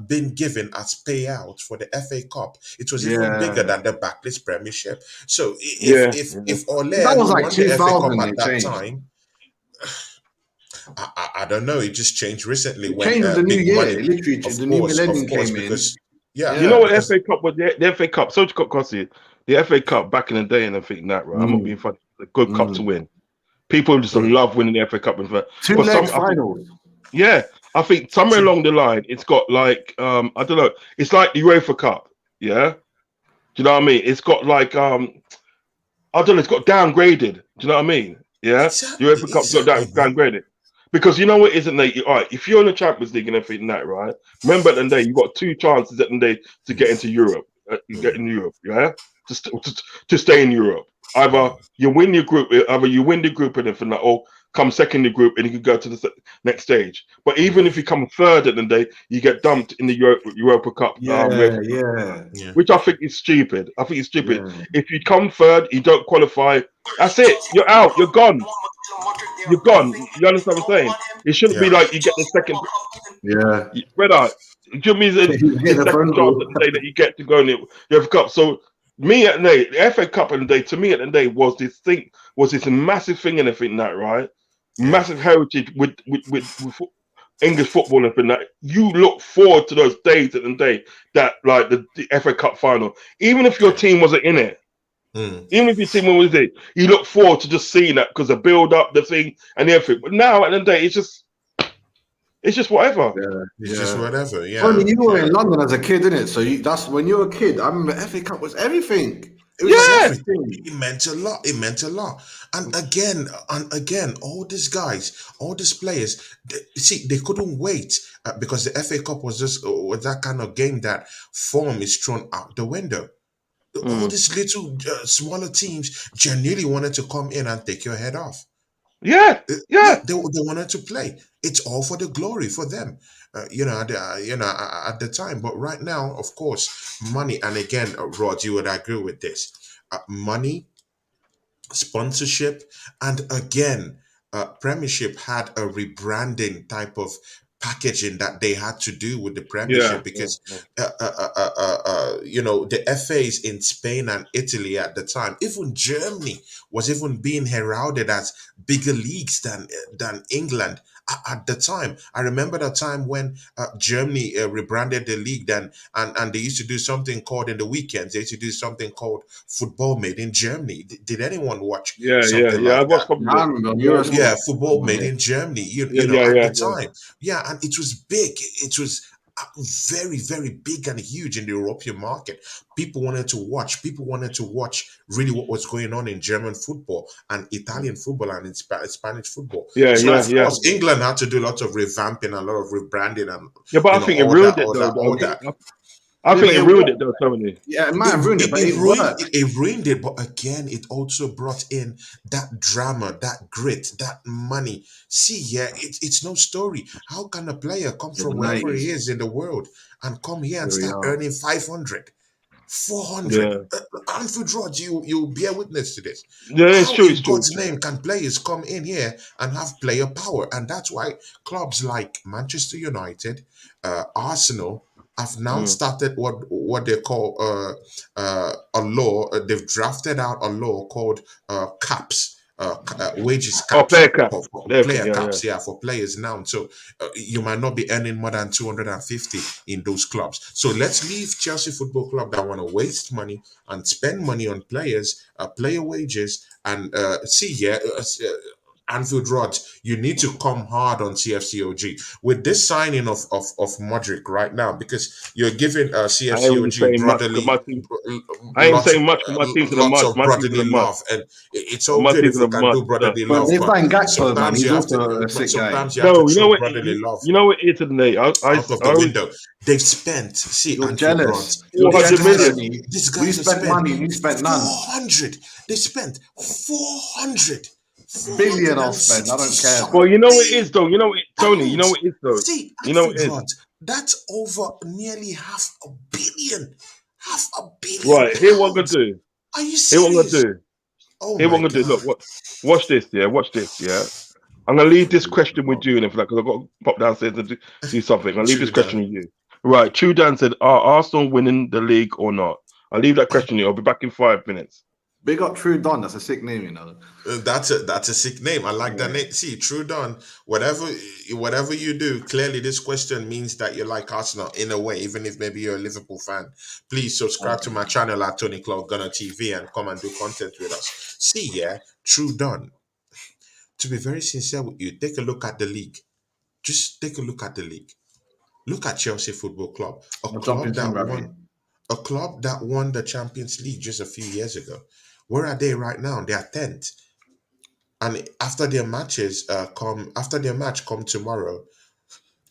being given as payout for the FA Cup, it was even bigger Yeah. than the Barclays Premiership. So Yeah, yeah. if That Ole, was who like won the FA Cup 2000 at it that changed. time, I don't know. It just changed recently It when changed with the new big money, year. Literally, the new of millennium course, came in. because yeah, You Yeah. know what the because FA Cup was? The FA Cup. So got Cossie, the FA Cup back in the day, and I think that right. I'm not Mm, being funny. A good cup to mm. win. People just mm, love winning the FA Cup. Two But legs I think, finals. yeah, I think somewhere true. along the line, it's got like I don't know. It's like the UEFA Cup. Yeah, do you know what I mean? It's got like I don't know. It's got downgraded. Do you know what I mean? Yeah, the UEFA Cup's got Exactly, man. downgraded because you know what, isn't it? All right, if you're in the Champions League and everything that, right? Remember at the end of the day, you got two chances at the end of the day to get into Europe. You get Mm, in Europe, yeah, to stay in Europe. Either mm, you win your group, either you win the group and everything that, or come second in the group and you can go to the next stage. But even mm, if you come third at the end of the day, you get dumped in the Europa Cup Yeah, yeah, yeah. which I think is stupid. I think it's stupid. yeah. If you come third, you don't qualify. That's it. You're out. You're gone. You're gone. You understand what I'm saying? It shouldn't be Yeah. like you get the second Yeah. spread out. Give me He's the getting a second phone chance call. that day that you get to go in the UEFA Cup. So me at the day, the FA Cup at the day, to me at the day was this massive thing and everything that, right? Yeah. Massive heritage with English football and everything that you look forward to those days at the day that like the FA Cup final. Even if your Yeah. team wasn't in it, Mm. even if your team was in it, you look forward to just seeing that because the build up, the thing and everything. But now at the end of the day, it's just whatever. Yeah, It's just yeah. whatever. Only Yeah. you were Yeah. in London as a kid, innit? So that's when you were a kid. I remember FA Cup was everything. It It was was like Yeah, everything. everything. It meant a lot. It meant a lot. And again, all these guys, all these players, see, they couldn't wait because the FA Cup was that kind of game that form is thrown out the window. All mm. these little smaller teams genuinely wanted to come in and take your head off. Yeah, Yeah, yeah, they wanted to play. It's all for the glory for them, at the time. But right now, of course, money. And again, Rod, you would agree with this. Money, sponsorship, and again, Premiership had a rebranding type of packaging that they had to do with the yeah, Premiership yeah, because, yeah. the FAs in Spain and Italy at the time, even Germany was even being heralded as bigger leagues than England at the time. I remember the time when Germany rebranded the league then, and they used to do something called in the weekends. They used to do something called Football Made in Germany. Did anyone watch Yeah, yeah, something yeah. I like watched that? some of I it. remember Yeah, I Eurosport. Yeah, watched. football made in Germany. Yeah, yeah, At yeah, the yeah. time, yeah, and it was big. It was very, very big and huge in the European market. People wanted to watch. People wanted to watch really what was going on in German football and Italian football and in Spanish football. Yeah, So yeah, of yeah. course, England had to do lots of revamping, a lot of rebranding, and Yeah, but I think it ruined it though. all Though that. I Yeah, think but it it ruined it worked. though, Tony. Yeah, it might have ruined it, but it worked. It ruined it, but again, it also brought in that drama, that grit, that money. See, yeah, it's no story. How can a player come Yeah, the from wherever he 90s. is in the world and come here and Here we start are. earning 500, 400? Yeah, Anfield Rodz, you bear witness to this. yeah. It's How true. It's in true. It's God's true. name can players come in here and have player power? And that's why clubs like Manchester United, Arsenal have now Mm. started what they call a law. They've drafted out a law called caps, wages Oh, caps. player cap. For Everything. player Yeah, yeah. caps, yeah, for players now. So you might not be earning more than 250 in those clubs. So let's leave Chelsea Football Club that want to waste money and spend money on players, player wages, and see here. Anfield Rodz, you need to come hard on CFCOG with this signing of Modric right now because you're giving I ain't really CFCOG saying much because brotherly my team. I ain't saying much because my team's in the lots mud. of My team's in the brotherly mud. love, and it's all My good team's if in we the can mud. do brotherly But love, they but find Gakpo, man. sometimes He's you have to also a sick guy. sometimes you have to No, throw brotherly love you know what it is today. out of I the always window. They've spent, see, You're Anfield jealous. Rods. You're These 400 jealous, million. guys, Tony. these We guys have spent spent money and you spent none. 400. They spent 400, Billion I'll spend. I 460 don't care, Well, man. you know what it something is though. You know what, Tony. You know pounds. what it is though. See, You know what Anfield it is. Rods, that's over nearly half a billion. Half a billion Right. Here what I'm gonna pounds. do. Are you Here what I'm gonna serious? do. Oh Here what my I'm gonna do. God. Look. Watch this. Yeah. Watch this. Yeah. I'm gonna leave this question with you and everything because I've got to pop downstairs and do something. I'll leave this True that. question with you. Right. Chudan said, "Are Arsenal winning the league or not?" I'll leave that question here. I'll be back in 5 minutes. Big up True Don. That's a sick name, you know. That's a sick name. I like that Yeah. name. See, True Don. Whatever you do, clearly this question means that you like Arsenal in a way, even if maybe you're a Liverpool fan. Please subscribe to my channel at Tony Cloud Gunner TV and come and do content with us. See, yeah, True Don. To be very sincere with you, take a look at the league. Just take a look at the league. Look at Chelsea Football Club, I'll jump in soon, Ravi. a club that won the Champions League just a few years ago. Where are they right now? They are 10th. And after their match come tomorrow,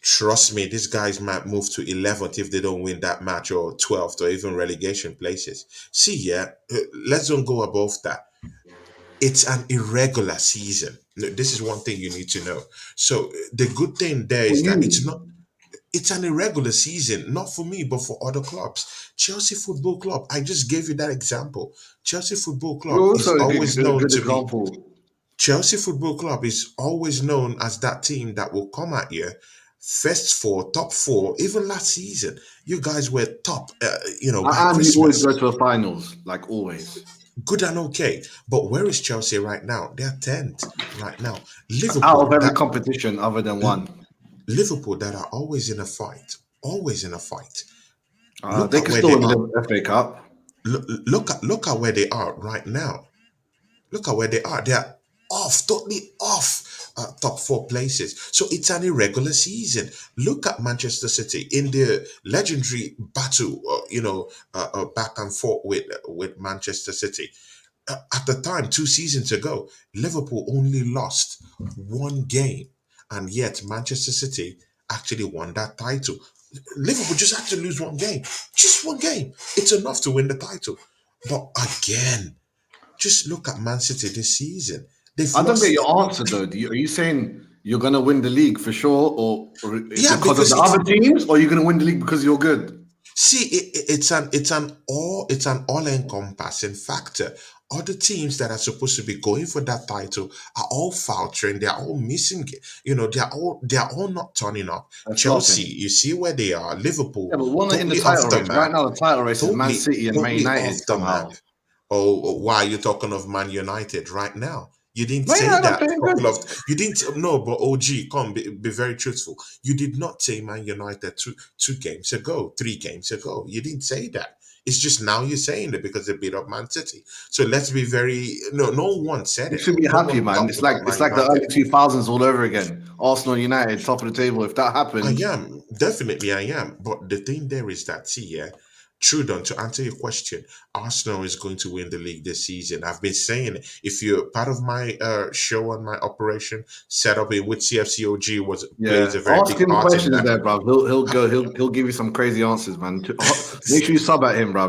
trust me, these guys might move to 11th if they don't win that match, or 12th, or even relegation places. See, yeah, let's don't go above that. It's an irregular season. No, this is one thing you need to know. So the good thing there For is that you, it's an irregular season, not for me, but for other clubs. Chelsea Football Club, I just gave you that example. Chelsea Football you're Club is also always a known good to be example. Chelsea Football Club is always known as that team that will come at you first four, top four, even last season, you guys were top, by And we always Christmas. go to the finals, like always. Good and okay. But where is Chelsea right now? They are 10th right now. Out of Liverpool, every that competition other than one. Liverpool that are always in a fight, always in a fight. Look They at can where still they win are. the FA Cup. Look at where they are right now. Look at where they are. They are off, totally off top four places. So it's an irregular season. Look at Manchester City in the legendary battle, back and forth with Manchester City. At the time, 2 seasons ago, Liverpool only lost one game, and yet Manchester City actually won that title. Liverpool just had to lose one game, just one game. It's enough to win the title. But again, just look at Man City this season. They've I don't get lost. your answer though. Are you saying you're going to win the league for sure, or Yeah, because of because the it's other teams, or you're going to win the league because you're good? see, it's an all encompassing factor. Other teams that are supposed to be going for that title are all faltering. They are all missing it. They are all not turning up. That's Chelsea, shocking. you see where they are. Yeah, Liverpool, but we're not in the totally off title the race right map. now. The title race is Man Totally, City and Man totally United off the map. somehow. Oh, why are you talking of Man United right now? You didn't Man say United are that playing a couple good. of you didn't no, but OG, come be very truthful. You did not say Man United two games ago, 3 games ago. You didn't say that. It's just now you're saying it because they beat up Man City. So let's be very no one said You it. should be No happy, one man. talked It's like about it's Man like the United. early 2000s all over again. Arsenal, United, top of the table. If that I happens, am, definitely I am. But the thing there is that, see, yeah, Trudon, to answer your question, Arsenal is going to win the league this season. I've been saying it. If you're part of my show on my operation setup in which CFCOG was plays yeah, a very ask big him part in questions that. there, bro. He'll give you some crazy answers, man. Make sure you sub at him, bro.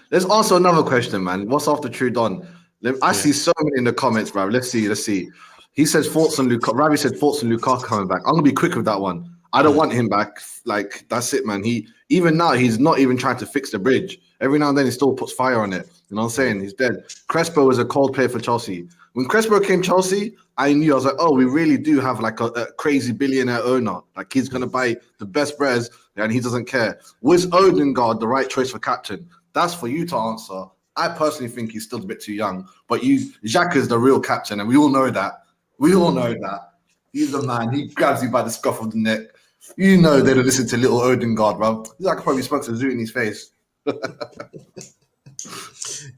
Let's answer another question, man. What's after Trudon? I Yeah. see so many in the comments, bro. Let's see. He says thoughts on Lukaku. Ravi said thoughts on Lukaku coming back. I'm gonna be quick with that one. I don't want him back. Like that's it, man. He even now he's not even trying to fix the bridge. Every now and then he still puts fire on it. You know what I'm saying? He's dead. Crespo was a cold player for Chelsea. When Crespo came Chelsea, I knew I was like, oh, we really do have like a crazy billionaire owner. Like he's gonna buy the best breads and he doesn't care. Was Odegaard the right choice for captain? That's for you to answer. I personally think he's still a bit too young, but Xhaka is the real captain, and we all know that. We all know that. He's the man. He grabs you by the scruff of the neck. You know they don't listen to little Odegaard, bro. Like probably smokes a zoo in his face.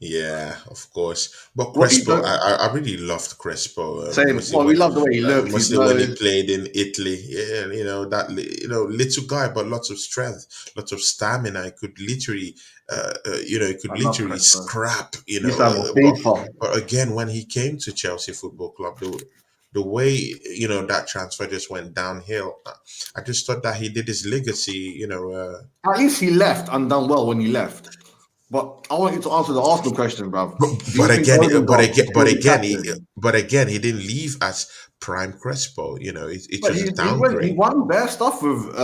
Yeah, of course. But What you Crespo, don't I really loved Crespo. say? Well, we love the way he looked. His Mostly when he nose. played in Italy. Yeah, little guy, but lots of strength, lots of stamina. He I could love literally Crespo. scrap. He used to have a But FIFA. again, when he came to Chelsea Football Club, the way that transfer just went downhill. I just thought that he did his legacy. At least he left and done well when he left. But I want you to answer the Arsenal question, bro. But, Do you but think again, but Odegaard again, should but still be again, captain? he didn't leave as prime Crespo. It But was a he downgrade. won bare stuff with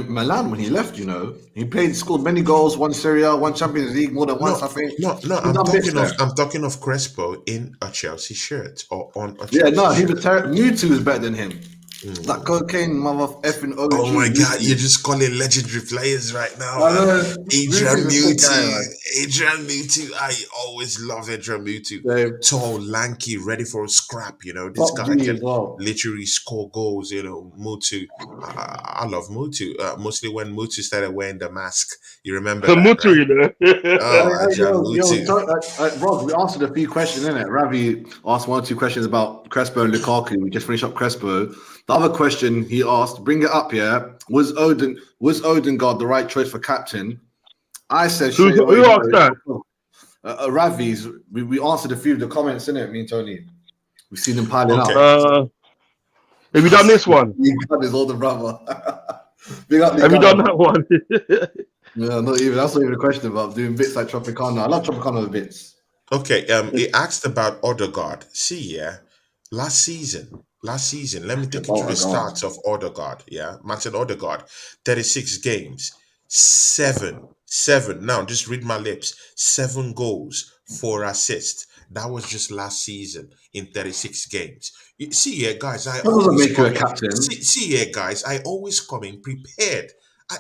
Milan when he left. He played, scored many goals, won Serie A, won Champions League more than once. No, I think no, no. he I'm done bits talking of there. I'm talking of Crespo in a Chelsea shirt or on a Yeah, Chelsea no, he shirt. was terrible. Mewtwo is better than him. That Mm. cocaine mother effing Oh OG my God, you're Mewtwo. just calling legendary players right now, I man. know Adrian Mewtwo's a sick guy, Mutu, man. Adrian Mutu. I always love Adrian Mutu. So, Tall, lanky, ready for a scrap. This top guy G can as well. literally score goals. Mutu. I love Mutu. Mostly when Mutu started wearing the mask. You remember that, Mutu, right? you know. Oh, Adrian Yo, Mutu. Rob, we answered a few questions, innit? Ravi asked 1 or 2 questions about Crespo and Lukaku. We just finished up Crespo. The other question he asked, bring it up, yeah. Was Odegaard the right choice for captain? I said straight away Who asked that? no. Ravi's. We answered a few of the comments, innit? Me and Tony. We've seen them piling up. Okay. Have you done this one? That is all the brother. Big up the Have you done gunner. that one? No, not even. That's not even a question about doing bits like Tropicana. I love Tropicana bits. Okay. He asked about Odegaard. See, yeah, last season. Let me take you Oh through my the god. stats of Odegaard. Yeah, Martin Odegaard, 36 games, seven. Now, just read my lips. 7 goals, 4 assists. That was just last season in 36 games. See here, guys, I That doesn't always make you a come in. captain. See here, guys, I always come in prepared. I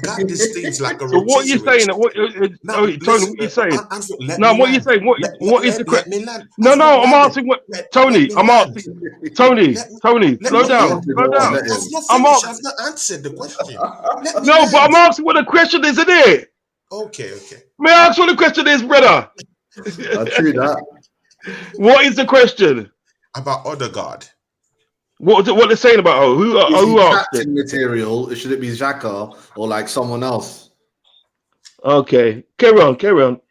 got these things like a So what are you rotisserie saying? chicken. Now, Tony, listen, what are you saying? let No, me what are you land. saying? What is the Let question? me land. No, I've not no, I'm landed. asking what Let Tony. me I'm land. asking Tony. Let, Tony, let slow me down, land. Let him slow go on, down. I've let him. not I'm finished. asking. I've not answered the question. Let me No, but I'm land. asking what the question is, isn't it? Okay, okay. May I ask what the question is, brother? True that. What is the question? About Odegaard. What they're saying about Is he who asked it? captain material? Should it be Xhaka or like someone else? Okay, carry on, carry on.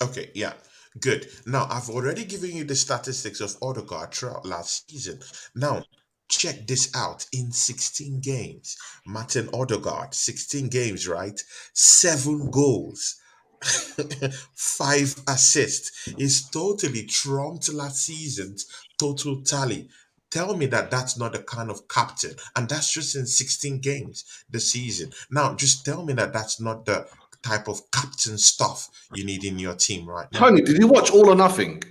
Okay, yeah, good. Now, I've already given you the statistics of Odegaard throughout last season. Now, check this out. In 16 games, Martin Odegaard, 16 games, right? 7 goals, 5 assists. He's totally trumped last season's total tally. Tell me that that's not the kind of captain, and that's just in 16 games this season. Now, just tell me that that's not the type of captain stuff you need in your team right now. Tony, did you watch All or Nothing?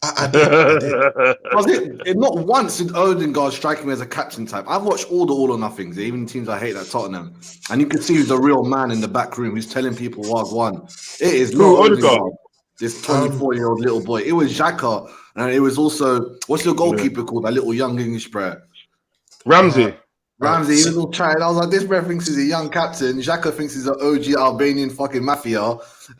I did, I did. Was it not once did Odegaard strike me as a captain type? I've watched all the All or Nothings, even teams I hate like Tottenham, and you can see who's the real man in the back room who's telling people what won. It is not Who Odegaard? Odegaard, this Um, 24-year-old little boy. It was Xhaka, and it was also what's your Yeah. goalkeeper called? That little young English bro. uh, Ramsey. Ramsey, he was see, all chatting. I was like, this bro thinks he's a young captain. Xhaka thinks he's an OG Albanian fucking mafia.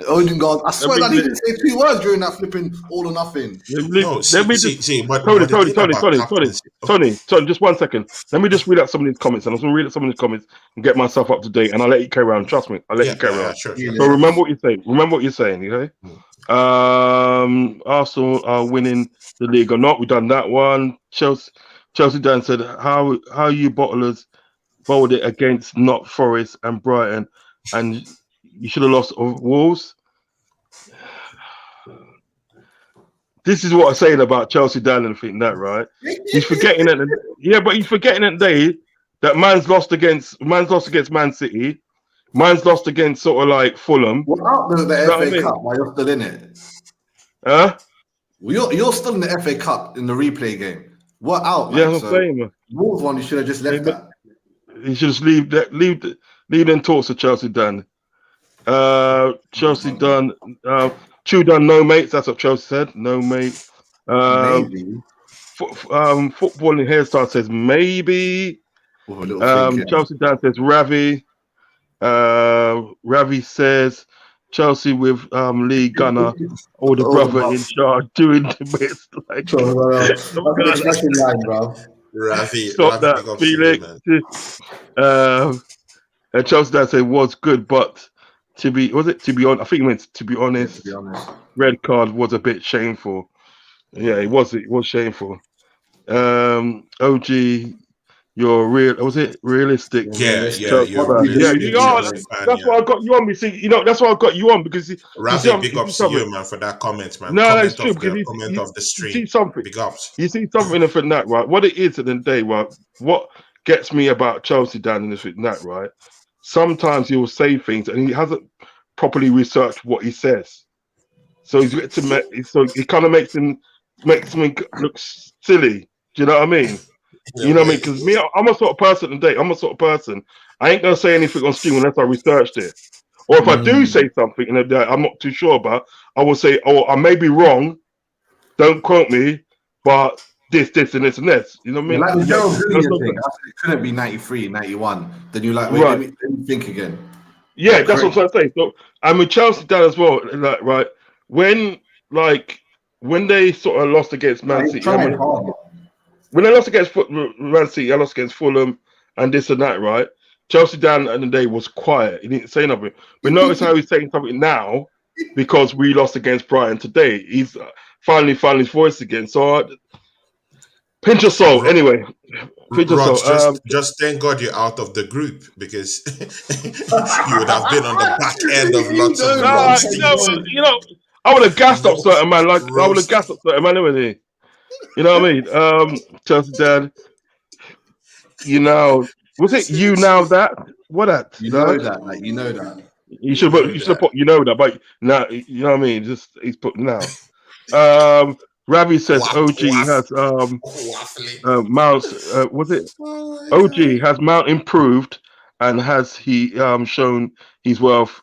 Odegaard, I Let swear me that he didn't say 2 words during that flipping All or Nothing. no, let me just see, but Tony, the Tony, thing Tony, about Tony, Tony, captaincy, Tony, Tony, just 1 second. Let me just read out some of these comments, and I'm just gonna read out some of these comments and get myself up to date, and I'll let you carry on. Trust me, I'll let you carry on. sure, sure, So sure. remember what you're saying. Remember what you're saying, okay? Mm. Arsenal are winning the league or not? We've done that one. Chelsea Dan said, how you bottlers bowled it against not Forest and Brighton, and you should have lost of Wolves. This is what I'm saying about Chelsea Dan and think that, right? He's forgetting it. Yeah, but he's forgetting that day that man's lost against Man City. Man's lost against sort of like Fulham. Without the You know what I FA mean? Cup, while you're still in it. Huh? Well, you're still in the FA Cup in the replay game. What out, Yeah, man? I'm So saying, man. Wolves one, you should have just Yeah, left but that. he should just leave them talks to Chelsea Dan. Chelsea done. Chew done. No mates. That's what Chelsea said. No mate. Maybe. Footballing hairstyle says maybe. With a little thinking. Chelsea Dan says Ravi. Ravi says Chelsea with Lee Gunner or the Oh, brother bro. in charge doing the best. Like, That's an expression line, bro. stop Rafi, that, big ups to you, Felix. man. And Chelsea Dan said was good, but to be on. I think he meant to be Yeah, to honest. be honest. Red card was a bit shameful. Yeah, it was shameful. OG, you're real. Was it realistic? Yeah, Realistic. you're Chelsea a What fan. Yeah, realistic you realistic are. Chelsea is. fan, That's yeah. why I got you on. Me, see, that's why I got you on because Rafi, big you see ups to something. you, man, for that comment, man. No, it's Comment true of because the comment of the you see stream. something. Big ups. You see something from that, right? What it is at the end of the day, right? What gets me about Chelsea down in this with that, right? Sometimes he will say things and he hasn't properly researched what he says. So so it kind of makes him look silly. Do you know what I mean? Yeah, You know what I mean? wait. Because me, I'm a sort of person today. I'm a sort of person. I ain't gonna say anything on stream unless I researched it. Or if I do say something that I'm not too sure about, I will say, "Oh, I may be wrong. Don't quote me, but this, and this, and this." You know what I Yeah, mean? like the Gerald That's Brilliant what- thing. I said it couldn't be 93, 91. Then you're like, wait, right? let me think again. Yeah, You're that's what correct. I'm trying to say. So I'm with Chelsea down as well. Like, right when like when they sort of lost against No, Man he City, tried hard. when they lost against Man City, I lost against Fulham and this and that, right? Chelsea down in the day was quiet. He didn't say nothing. But notice how he's saying something now because we lost against Brighton today. He's finally found his voice again. So pinch your soul. Ro- Anyway, pinch your soul. Rods, just thank God you're out of the group because you would have been on the back end of You lots of know, man. You Thank know, God. I would have gassed up roast, certain man. Like I would have roast. gassed up certain man anyway. You know what I mean? Chelsea dad. You know, was it you now that what that? You know Dad? that. Like, you know that. You should put, you know that, but now you know what I mean. Just he's put now. Ravi says OG has Waffling. Mount. Was it Oh my OG god. has Mount improved, and has he shown he's worth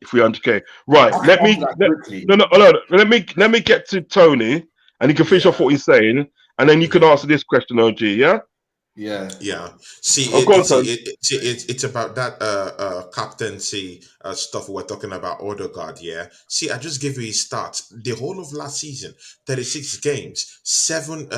300k? Right. I can Let answer me that let, quickly. no no no. Let me get to Tony, and he can finish off Yeah. what he's saying, and then you can Mhm. answer this question, OG. Yeah. Yeah. Yeah. See, Oh, go on, Tony. it's about that captaincy stuff we're talking about. Odegaard. Yeah. See, I just gave you his stats. The whole of last season, 36 games, seven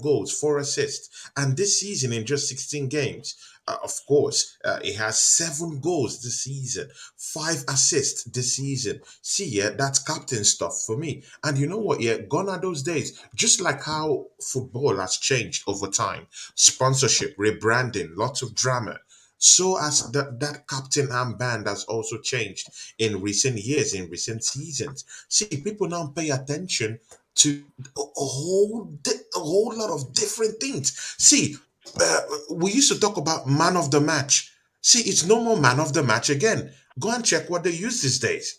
goals, 4 assists, and this season in just 16 games. Of course, he has 7 goals this season, 5 assists this season. See, yeah, that's captain stuff for me. And you know what? Yeah, gone are those days. Just like how football has changed over time, sponsorship, rebranding, lots of drama. So as that captain armband has also changed in recent years, in recent seasons. See, people now pay attention to a whole lot of different things. See, uh, we used to talk about man of the match. See, it's no more man of the match again. Go and check what they use these days.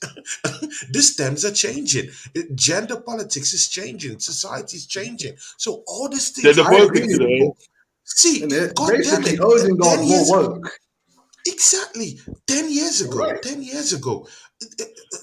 These terms are changing. Gender politics is changing. Society is changing. So all these They're things the have I to agree be focus with you. today. football. See, Innit? God damn Basically, it, Ozingard's 10 more years ago, woke. exactly, 10 years ago, Correct. 10 years ago,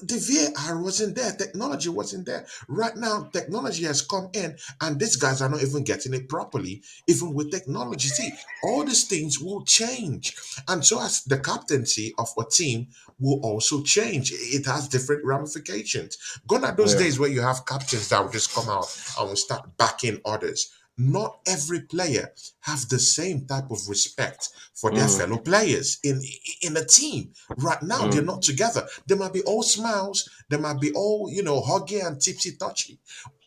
the VAR wasn't there, technology wasn't there. Right now, technology has come in, and these guys are not even getting it properly, even with technology. See, all these things will change. And so, as the captaincy of a team will also change, it has different ramifications. Gone are those Yeah. days where you have captains that will just come out and will start backing others. Not every player have the same type of respect for their Mm, fellow players in a team. Right now, they're mm, not together. They might be all smiles. They might be all huggy and tipsy touchy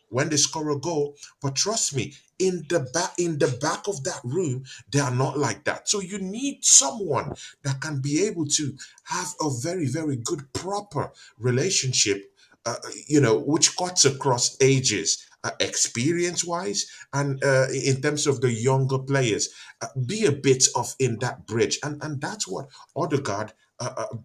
when they score a goal. But trust me, in the back of that room, they are not like that. So you need someone that can be able to have a very, very good, proper relationship. Which cuts across ages, experience wise, and in terms of the younger players, be a bit of in that bridge, and that's what Odegaard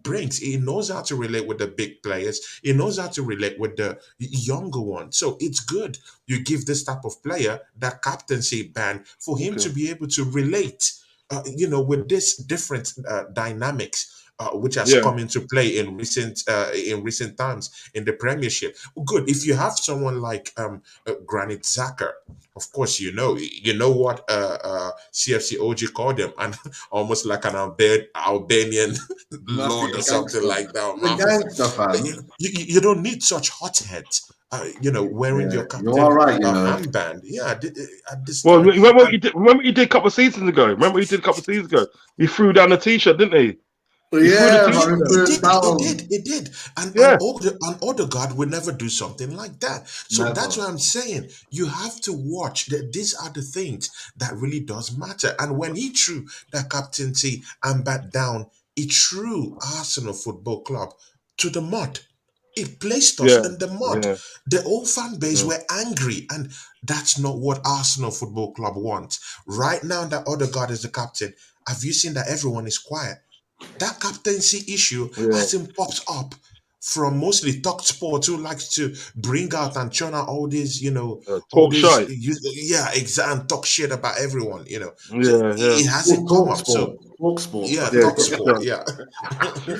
brings. He knows how to relate with the big players. He knows how to relate with the younger ones. So it's good you give this type of player that captaincy band for him to okay. be able to relate, with this different dynamics. Which has Yeah. come into play in recent times in the Premiership. Good if you have someone like Granit Xhaka. Of course, you know what CFC OG called him, and almost like an Albanian Must be lord a or something gangster. like that. He's a gangster, fam. You don't need such hotheads, wearing Yeah, your you are captain right, armband. Yeah, at this Well, time. remember what And he did? Remember what he did a couple of seasons ago. Remember what he did a couple of seasons ago. He threw down the t-shirt, didn't he? but He threw the yeah, It, t-shirt man, down. it put it did, it down. did, it did. And Yeah. Odegaard would never do something like that. So that's Never. what I'm saying. You have to watch that these are the things that really does matter. And when he threw that captaincy and back down, he threw Arsenal Football Club to the mud. It placed us Yeah. in the mud. Yeah. The whole fan base Yeah. were angry, and that's not what Arsenal Football Club wants. Right now that Odegaard is the captain, have you seen that everyone is quiet? That captaincy issue Yeah. hasn't popped up from mostly Talk Sport, who likes to bring out and churn out all these, all Talk these, shy. yeah, and talk shit about everyone. So Yeah. Yeah. it hasn't come Talk up. So sport. Talk sport. yeah, Yeah. Talk Talk Sport, shy. yeah.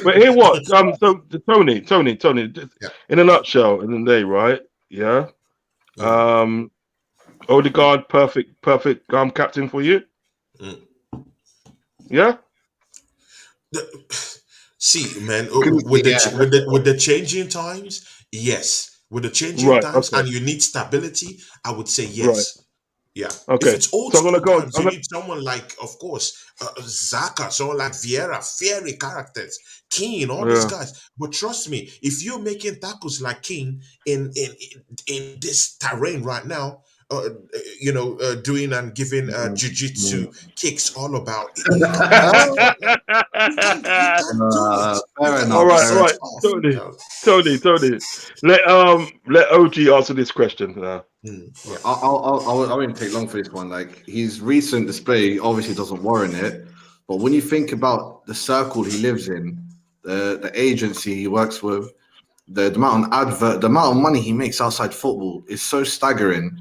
But here what? So Tony, just Yeah. in a nutshell, in the day, right? Yeah. Mm, Um, Odegaard, perfect captain for you. mm. Yeah. See, man, with the Yeah. changing times, yes. With the changing Right. times, Okay. and you need stability, I would say Right. yes. Yeah. If Okay. it's old So I'm gonna school go. times, you need someone like, of course, Zaka, someone like Vieira, fiery characters, Keane, all these Yeah. guys. But trust me, if you're making tackles like Keane in this terrain right now, doing and giving jiu-jitsu kicks all about, you can't do it. You Fair can, All enough. it's right. All Fair so enough. right. tough. Tony. Tony. Let OG answer this question now. Yeah. I won't take long for this one. Like his recent display obviously doesn't warrant it, but when you think about the circle he lives in, the agency he works with, the amount of money he makes outside football is so staggering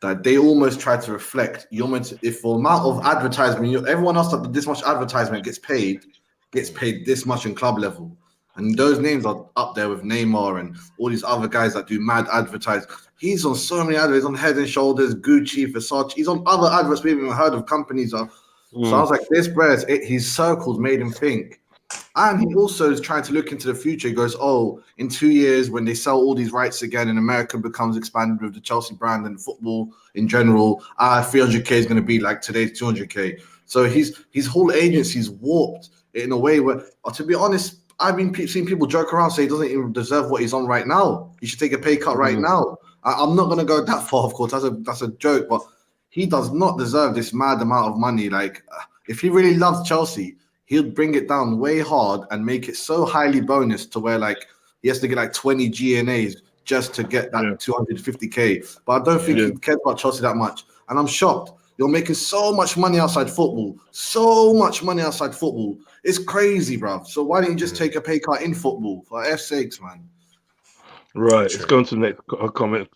that they almost try to reflect. You're meant to, if the amount of advertisement, everyone else that this much advertisement gets paid this much in club level, and those names are up there with Neymar and all these other guys that do mad advertise. He's on so many adverts, on Head and Shoulders, Gucci, Versace. He's on other adverts we haven't even heard of companies are. So I was like, this Brez, his circles made him think. And he also is trying to look into the future. He goes, oh, in 2 years, when they sell all these rights again and America becomes expanded with the Chelsea brand and football in general, 300K is going to be like today's 200K. So his whole agency is warped in a way where, to be honest, I've been seeing people joke around, say he doesn't even deserve what he's on right now. He should take a pay cut right now. I'm not going to go that far, of course. That's a joke, but he does not deserve this mad amount of money. Like, if he really loves Chelsea, he'll bring it down way hard and make it so highly bonus to where like he has to get like 20 GNAs just to get that 250K. But I don't think he cares about Chelsea that much. And I'm shocked. You're making so much money outside football. So much money outside football. It's crazy, bruv. So why don't you just take a pay cut in football? For F's sakes, man. Right. Let's go on to the next comment.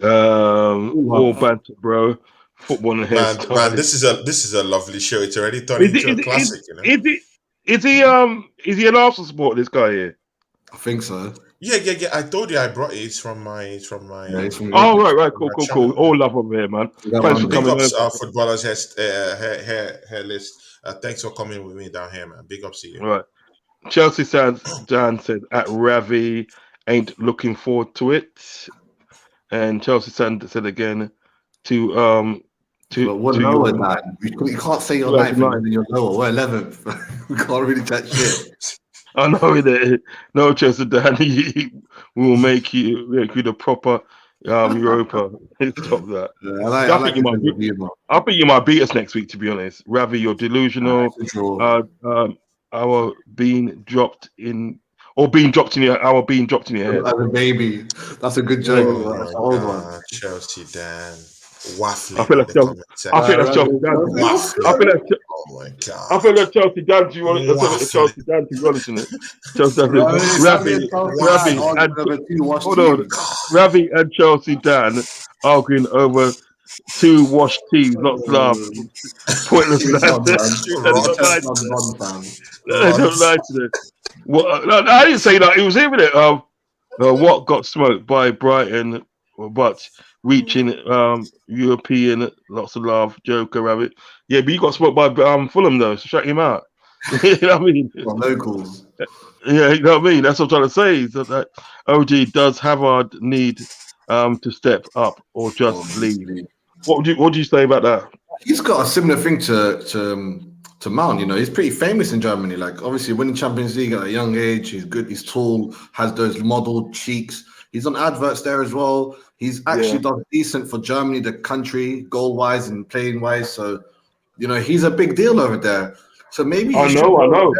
All banter, bro. Football and hairstyle. Man, this is a lovely show. It's already turned into a classic, you know. Is he an Arsenal supporter, this guy here? I think so. Yeah. I told you I brought it. It's from my. Right. Cool. All love over here, man. Thanks for coming. Big ups, footballers hair list. Thanks for coming with me down here, man. Big ups to you. Right. Chelsea Dan said at Ravi ain't looking forward to it, and Chelsea said again to we're lower, man. You can't say you're 9th and then you're lower. We're 11th. We can't really touch shit. I know that. No, Chelsea Dan, we will make you the proper Europa. Stop that. I think you might beat us next week. To be honest, Ravi, you're delusional. Our being dropped in your head. As a baby. That's a good joke. That's an old one. Chelsea Dan. Waffling. I feel like Chelsea Dan. Oh my god. I feel like Chelsea Dan. Do you want to Chelsea Dan? To be honest, isn't it? Chelsea Dan. Ravi and Chelsea Dan arguing over 2 washed teams, not love. Pointless. They don't lie to them. Well, no, I didn't say that. It was him, innit? What got smoked by Brighton, but reaching European, lots of love, Joker, Rabbit. Yeah, but you got smoked by Fulham, though, so shut him out. You know what I mean? Locals. Yeah, you know what I mean? That's what I'm trying to say. Is that OG does Hazard need to step up or just leave? What do you say about that? He's got a similar thing to Mount. You know, he's pretty famous in Germany. Like, obviously, winning Champions League at a young age. He's good. He's tall. Has those model cheeks. He's on adverts there as well. He's actually done decent for Germany, the country, goal-wise and playing-wise. So, you know, he's a big deal over there. So maybe I know.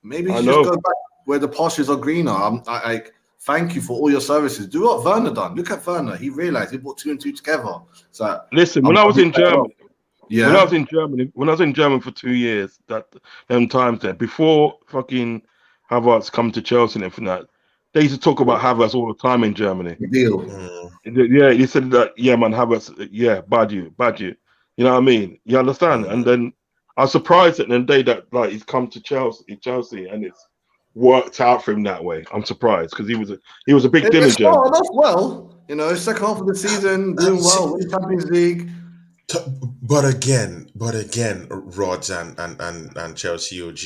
Maybe he should go back where the pastures are greener. I thank you for all your services. Do what Werner done. Look at Werner. He realized he put 2 and 2 together. So listen, when I was in Germany, when I was in Germany for 2 years, them times there before fucking Havertz come to Chelsea and that, they used to talk about Havertz all the time in Germany. Deal. Yeah, he said that. Yeah, man, Havertz. Yeah, bad you. You know what I mean? You understand? And then I was surprised at the day that like he's come to Chelsea, and it's worked out for him that way. I'm surprised because he was a big deal in Germany. That's well, you know, second half of the season doing well, winning Champions League. But again, Rodz and Chelsea OG,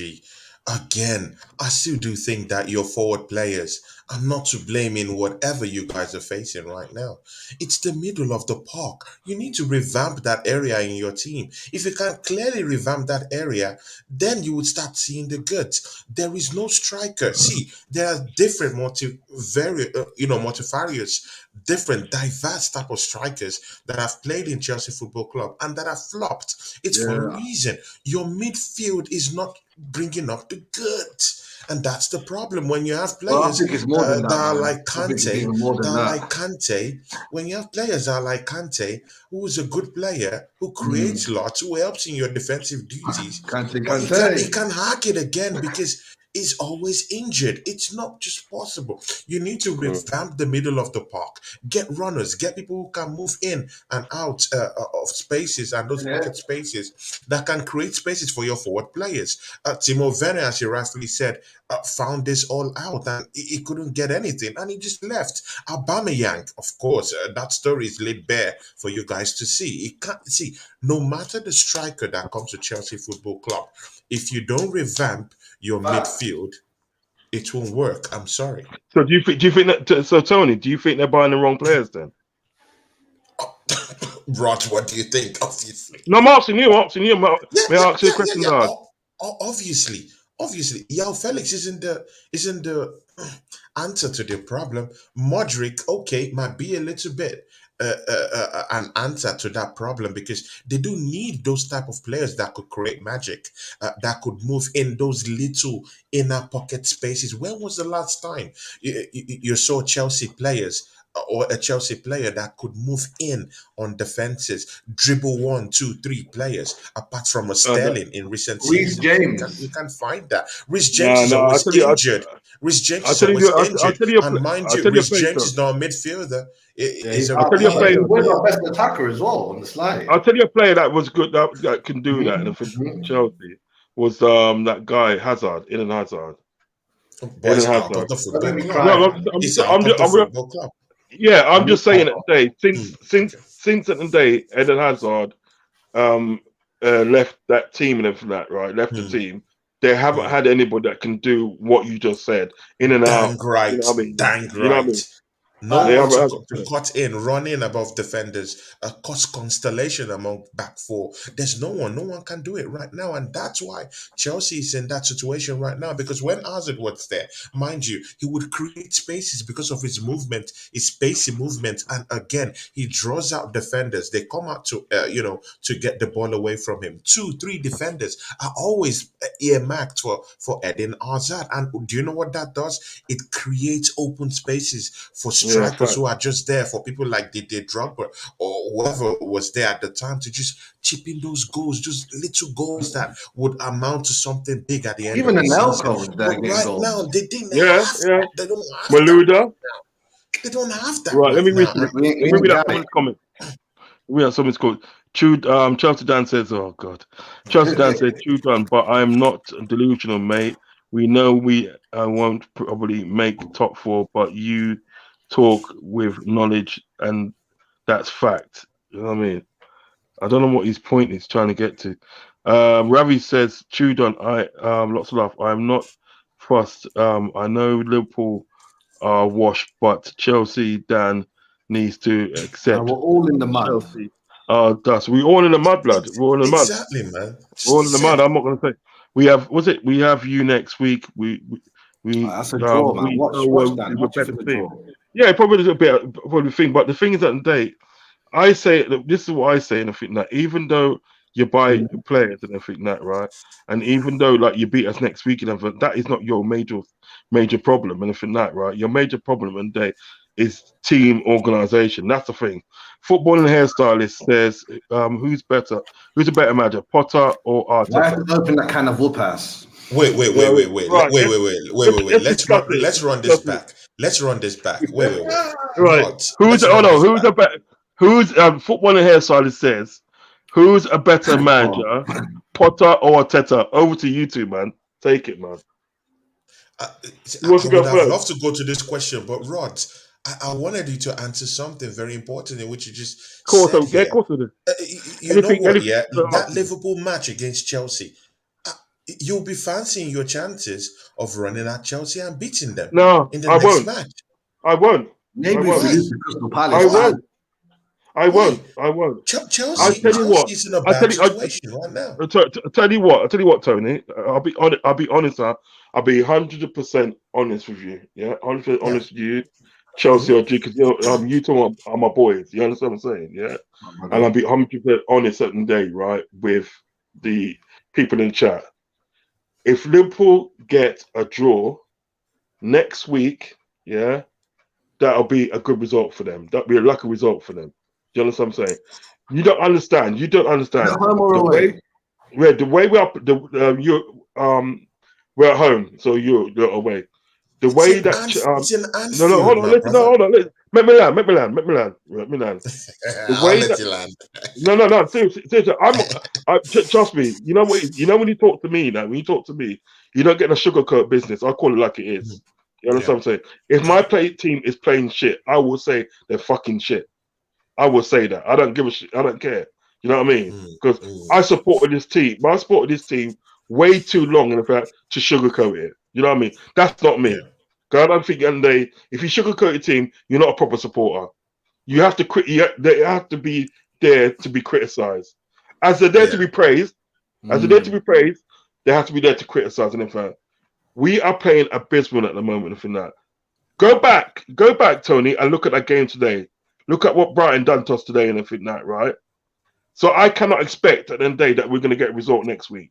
again, I still do think that your forward players are not to blame in whatever you guys are facing right now. It's the middle of the park. You need to revamp that area in your team. If you can clearly revamp that area, then you would start seeing the goods. There is no striker. See, there are different multifarious, different diverse type of strikers that have played in Chelsea Football Club and that have flopped. It's for a reason. Your midfield is not bringing up the goods. And that's the problem when you have players that are like Kante, when you have players that are like Kante, who is a good player, who creates lots, who helps in your defensive duties, Kante. he can hack it again because is always injured. It's not just possible. You need to revamp the middle of the park. Get runners, get people who can move in and out of spaces and those Yeah. pocket spaces that can create spaces for your forward players. Timo Werner, as you rightfully said, found this all out and he couldn't get anything and he just left. Aubameyang, of course, that story is laid bare for you guys to see. You can't see, no matter the striker that comes to Chelsea Football Club, if you don't revamp your midfield, it won't work. I'm sorry. So do you think that? So Tony, do you think they're buying the wrong players then? Rod, what do you think? Obviously. No, I'm asking you. Yeah, May yeah, I ask you a yeah, yeah, question, yeah. dog? Obviously, Yao Felix isn't the answer to the problem. Modric, okay, might be a little bit an answer to that problem because they do need those type of players that could create magic, that could move in those little inner pocket spaces. When was the last time you saw Chelsea players? Or a Chelsea player that could move in on defenses, dribble one, two, three players, apart from a No, Sterling in recent Reece seasons. You James. can't find that. Rhys James no, is no. always injured. Rhys James I'll is tell always you. I'll injured. tell you. And mind I'll you, tell you a Rhys player. James is not a midfielder. Yeah, He's he's a I'll tell you a player. we're player. our best attacker as well on the slide. I'll tell you a player that was good that can do that, and I think Mhm. Chelsea was that guy Hazard, Eden Hazard, Boy, Eden he's out of Hazard. the Don't make football me club. cry. No, He's out of the football club. yeah, I'm I'm just saying that day since Okay. since that day Eden Hazard um left that team and everything that right left the Hmm. team. They haven't Hmm. had anybody that can do what you just said in and out. Dang right. You know what I mean? Dang You know what I mean? right. No They one haven't to, had. to cut in, run in above defenders, cause constellation among back four. There's no one. No one can do it right now. And that's why Chelsea is in that situation right now. Because when Hazard was there, mind you, he would create spaces because of his movement, his spacey movement. And again, he draws out defenders. They come out to get the ball away from him. Two, three defenders are always earmarked for Eden Hazard. And do you know what that does? It creates open spaces for Yeah, strikers fact. who are just there, for people like Didier Drogba or whoever was there at the time to just chip in those goals, just little goals that would amount to something big at the end of Even the season. Anelka was there But getting right goals. now, they didn't Yeah, have yeah. that. They don't have that right Maluda. now. They don't have that Right. Let right me read now. some. And We ain't, Let we me ain't read out got some of it. his comments. We have something's called Chelsea Dan says, oh God. Chelsea Dan said, Chew done, but I'm not delusional, mate. We know we won't probably make top four, but you talk with knowledge and that's fact. You know what I mean? I don't know what his point is trying to get to. Ravi says, Chew done, lots of love. I'm not fussed. I know Liverpool are washed, but Chelsea Dan needs to We're accept all in the mud. Chelsea dust. We all in the mud, blood. We're all in the mud. exactly, man. We're all in the mud. I'm not gonna say we have. Was it? We have you next week. That's a draw, man. Watch that. we're a Watch it for better the team. draw. Yeah, probably a bit probably thing. But the thing is that today, I say look, this is what I say, and I think that even though you buy players and everything that right, and even though like you beat us next week and everything, that is not your major problem and everything that right. Your major problem and day is team organization. That's the thing. Footballing hairstylist says, who's a better manager, Potter or Why have Arteta? to open that can of whoop ass? Wait, wait, wait, Well, wait, wait, right. Let's Let's discuss run. it. Let's run this Discuss it. back. Let's run this back. Wait. Right. Rod, Who's let's oh run no, this who's back. a better footballing hairstylist says, who's a better manager, Potter or Arteta? Over to you two, man. Take it, man. I, Who wants I to go would have first? loved to go to this question, but Rod, I wanted you to answer something very important in which you just Of course, said of here. course it is. You know what? Anything Yeah, to that ask me. Liverpool match against Chelsea, uh, you'll be fancying your chances of running at Chelsea and beating them No, in the I next won't. match. I won't. I Maybe if we won't. Why? lose to Crystal I Palace, but won't. I Why? won't. I won't. I Chelsea, tell you what. Chelsea is in a I tell bad you. situation right now. Tell you what. I tell you what, Tony. I'll be on. I'll be honest. I'll be 100% honest with you. Yeah, 100% Yeah. honest with you, Chelsea Mhm. or G, because you two are my boys. You understand what I'm saying? Yeah, and I'll okay. be 100% honest at the day, right, with the people in chat. If Liverpool get a draw next week, yeah, that'll be a good result for them. That'll be a lucky result for them. Do you understand what I'm saying? You don't understand. You don't Is it understand home or the way away? the way we are. The you We're at home, so you're away. The way that It's in no, Anfield, hold on, my listen, no, brother. hold on, listen. Let me land. The I'll way let that you land. no, seriously, trust me. You know what? You know when you talk to me now, when you talk to me, you don't get a sugarcoat business. I call it like it Mhm. is. You Yeah. understand what I'm saying? If my team is playing shit, I will say they're fucking shit. I will say that. I don't give a shit. I don't care. You know what I mean? Mm, Because mm, I supported this team. I supported this team way too long in fact to sugarcoat it. You know what I mean? That's not me. yeah. 'Cause I don't think one day if you sugarcoat your team, you're not a proper supporter. You have to they have to be there to be criticized. As they're there to Yeah. be praised, as they're there to be praised, they have to be there to criticize. And in fact, we are playing abysmal at the moment. If that, go back, Tony, and look at that game today. Look at what Brighton done to us today, and everything that, right? So I cannot expect at the end of the day that we're going to get a result next week.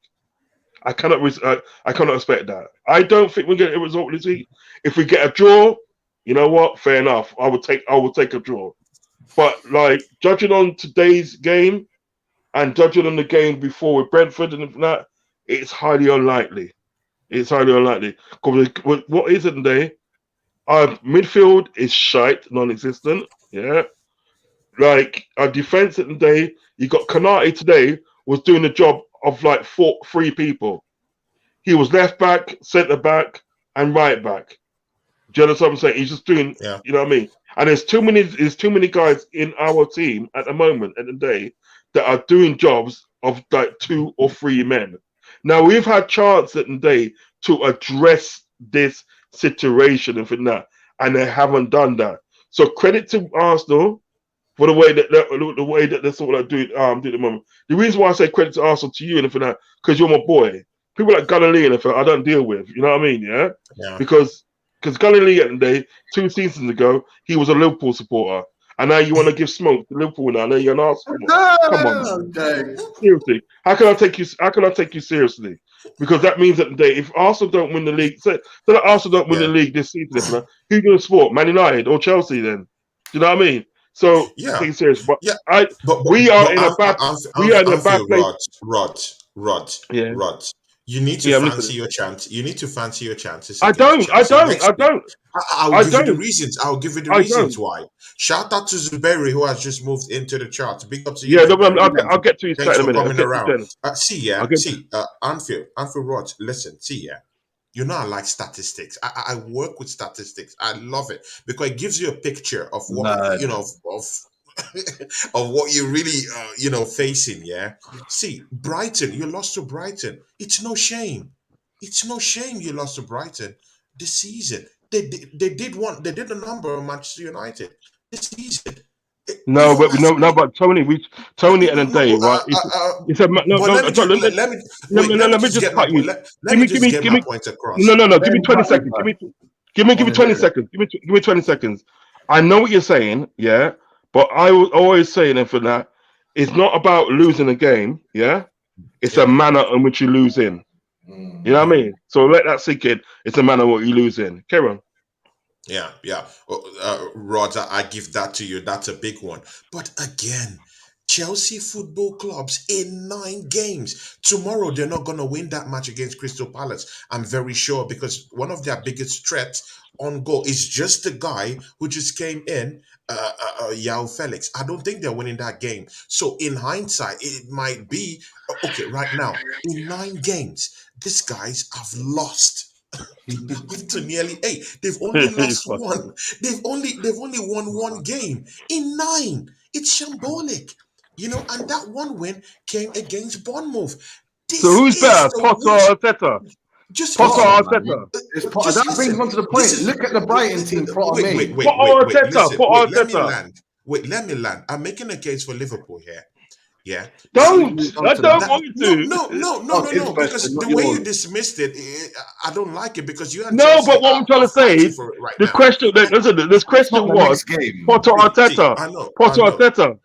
I cannot expect that. I don't think we get a result this week. If we get a draw, you know what? Fair enough. I will take a draw. But like judging on today's game and judging on the game before with Brentford and that, it's highly unlikely. It's highly unlikely. Because what is it today? Our midfield is shite, non-existent. Yeah. Like our defense at the day, you got Kanate today was doing the job of like three people. He was left back, centre back, and right back. Do you understand what I'm saying? He's just doing, Yeah. you know what I mean? And there's too many guys in our team at the moment at the day that are doing jobs of like 2 or 3 men. Now we've had chance at the day to address this situation and for that, and they haven't done that. So credit to Arsenal for the way that they're sort of do at the moment. The reason why I say credit to Arsenal to you and for that, because you're my boy. People like Galilee and I don't deal with. You know what I mean? Yeah, Yeah. because Galilee at the day 2 seasons ago he was a Liverpool supporter, and now you want to give smoke to Liverpool now. Now you're an Arsenal. Come on, man. Okay. Seriously, how can I take you? How can I take you seriously? Because that means that the day if Arsenal don't win the league, say that Arsenal don't win the Yeah. league this season, if not, who's going to support? Man United or Chelsea? Then do you know what I mean? So Yeah. take it serious. But Yeah. I, But we are but in a bad, we are in a bad Anfield, place. Rod. Yeah, Rod. You need to yeah. I'm fancy listening. your chance. You need to fancy your chances I against don't. I Chelsea don't. next I week. don't. I'll I give you the don't. reasons. I'll give you the I reasons don't. why. Shout out to Zuberi who has just moved into the chart. Big up to you, Yeah, no, but Zuberi. I'll get to his chat Thanks in a for minute. I'll coming get to around. his chat. I'll get to. Anfield Rod. Listen, see, yeah. You know I like statistics. I work with statistics. I love it because it gives you a picture of what Mad. of of what you're really facing. Yeah. See, Brighton, you lost to Brighton. It's no shame. It's no shame you lost to Brighton this season. They did a number on Manchester United this season. No, Even but last no, week. but Tony at the No, day, right? It's a no, but no. let me just Let, let me let, wait. me- Let me let me just just get my cut point. you. Let me just get Give my me. point No, across. no, no. Let Give me him 20 cut you seconds. first. Give Want me to 20 hear it. seconds. Give me 20 seconds. I know what you're saying, yeah, but I was always saying it for that. It's not about losing a game, yeah. It's a Yeah. manner in which you lose in. You know what I Mm. mean? So let that sink in. It's a manner what you lose in. Carry on. Yeah, yeah. Rod, I give that to you. That's a big one. But again, Chelsea Football Clubs in 9 games. Tomorrow, they're not going to win that match against Crystal Palace. I'm very sure because one of their biggest threats on goal is just the guy who just came in, Yao Felix. I don't think they're winning that game. So, in hindsight, it might be okay, right now, in 9 games, these guys have lost up to nearly 8. They've only It's lost fine. one. They've only won one game in 9. It's shambolic, and that one win came against Bournemouth. So This who's is better, the Potter or worst. Arteta? Just Potter listen. Potter, or man. Arteta? It's Potter. Just That brings listen. one to the This point. is Look at the Brighton team. Potter wait, made. wait, Potter wait, or wait. Arteta? Listen, Potter or wait. Let me Arteta? land. Wait, let me land. I'm making a case for Liverpool here. Yeah. Nah, See, we've Don't. moved on I to don't that. want no, you no, to. no, no, That's no, his no. question, Because not the way you yours. dismissed it, I don't like it because you and No, Chelsea but what I'm trying are to say fighting is for it right the now. question. And Listen, this It's not question the was next game. Potter or see, Arteta. I know, I Potter or know, Arteta.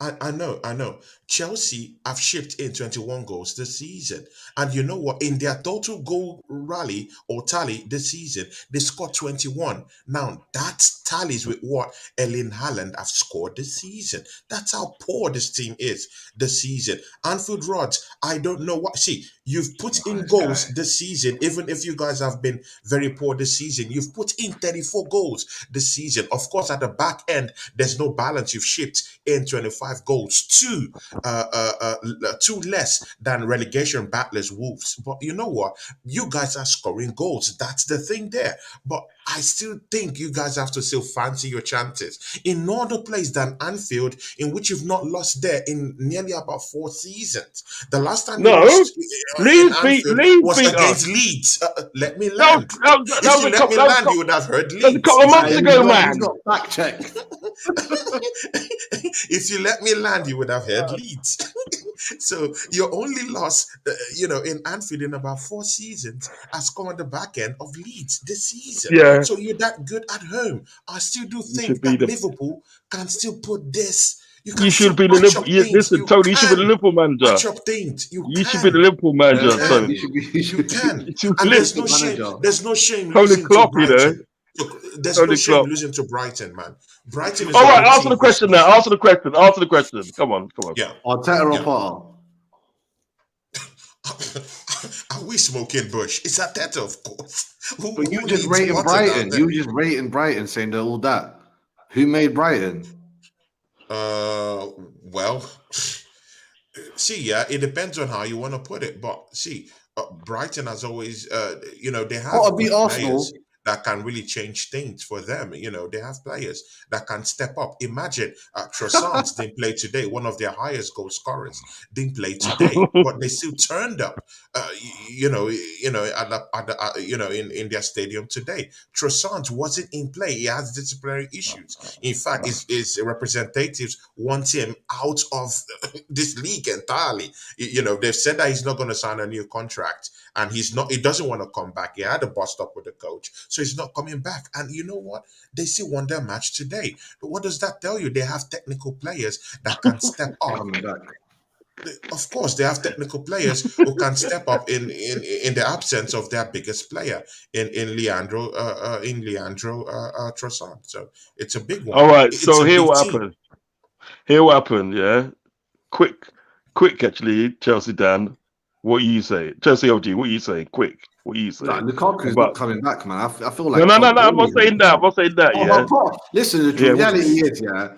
I know. Chelsea have shipped in 21 goals this season. And you know what? In their total goal rally or tally this season, they scored 21. Now, that tallies with what Erling Haaland have scored this season. That's how poor this team is this season. Anfield Rodz, I don't know what. See, you've put in Nice goals guy. this season, even if you guys have been very poor this season. You've put in 34 goals this season. Of course, at the back end, there's no balance. You've shipped in 25 goals. Two less than relegation battlers Wolves. But you know what? You guys are scoring goals. That's the thing there. But I still think you guys have to still fancy your chances. In no other place than Anfield, in which you've not lost there in nearly about 4 seasons. The last time you No, lost in Anfield Leeds was beat against us. Leeds. Let me That was, land. that If was you a let couple. me land, you would have heard That was a Leeds. couple of If you months let He's me ago, got, land, he's man. got fact check. if you let me land, you would have heard Leeds. So your only loss, in Anfield in about 4 seasons has come on the back end of Leeds this season. Yeah, So you're that good at home. I still do you should think be that the. Liverpool can still put this. You can You should still be the patch Liverpool. up things. Listen, You Tony. You should be the can Liverpool manager. patch up things. You You should be the can. Liverpool You manager, Yeah, can. you Tony. should be. You You should, can. You should be And there's Liverpool. no shame. manager. There's no shame Tony losing to Klopp, you know. Brighton. Look, there's no Tony shame Klopp. losing to Brighton, man. Brighton is All a right, good answer team the this question now. season. Answer the question. Answer the question. Come on, come on. Yeah, Arteta or yeah. Potter? Are we smoking Bush? It's Ateta, of course. Who, But you who just needs rating Potter down Brighton. there? You just rating Brighton, saying they're all that. Who made Brighton? Well, see, yeah, it depends on how you want to put it. But see, Brighton has always, they Potter have beat good Arsenal. players that can really change things for them. They have players that can step up. Imagine Trossard didn't play today, one of their highest goal scorers didn't play today, but they still turned up. In their stadium today. Trossard wasn't in play. He has disciplinary issues. In fact, his representatives want him out of this league entirely. They've said that he's not going to sign a new contract, and he doesn't want to come back. He had a bust up with the coach, so he's not coming back. And you know what? They still won their match today. But what does that tell you? They have technical players that can step up. Coming back. Of course, they have technical players who can step up in the absence of their biggest player in Leandro Trossard. So it's a big one. All right. It's So a here big what team. happened. Here what happened. Yeah. Quick. Actually, Chelsea Dan. What you say? Chelsea OG. What you say? Quick. What you say Like Lukaku's not about? coming back, man. I feel No, like no, no, Todd no. I'm not Bowley. saying that. I'm not saying that. Oh, Yeah. but Potter, listen, the Yeah. reality is, yeah,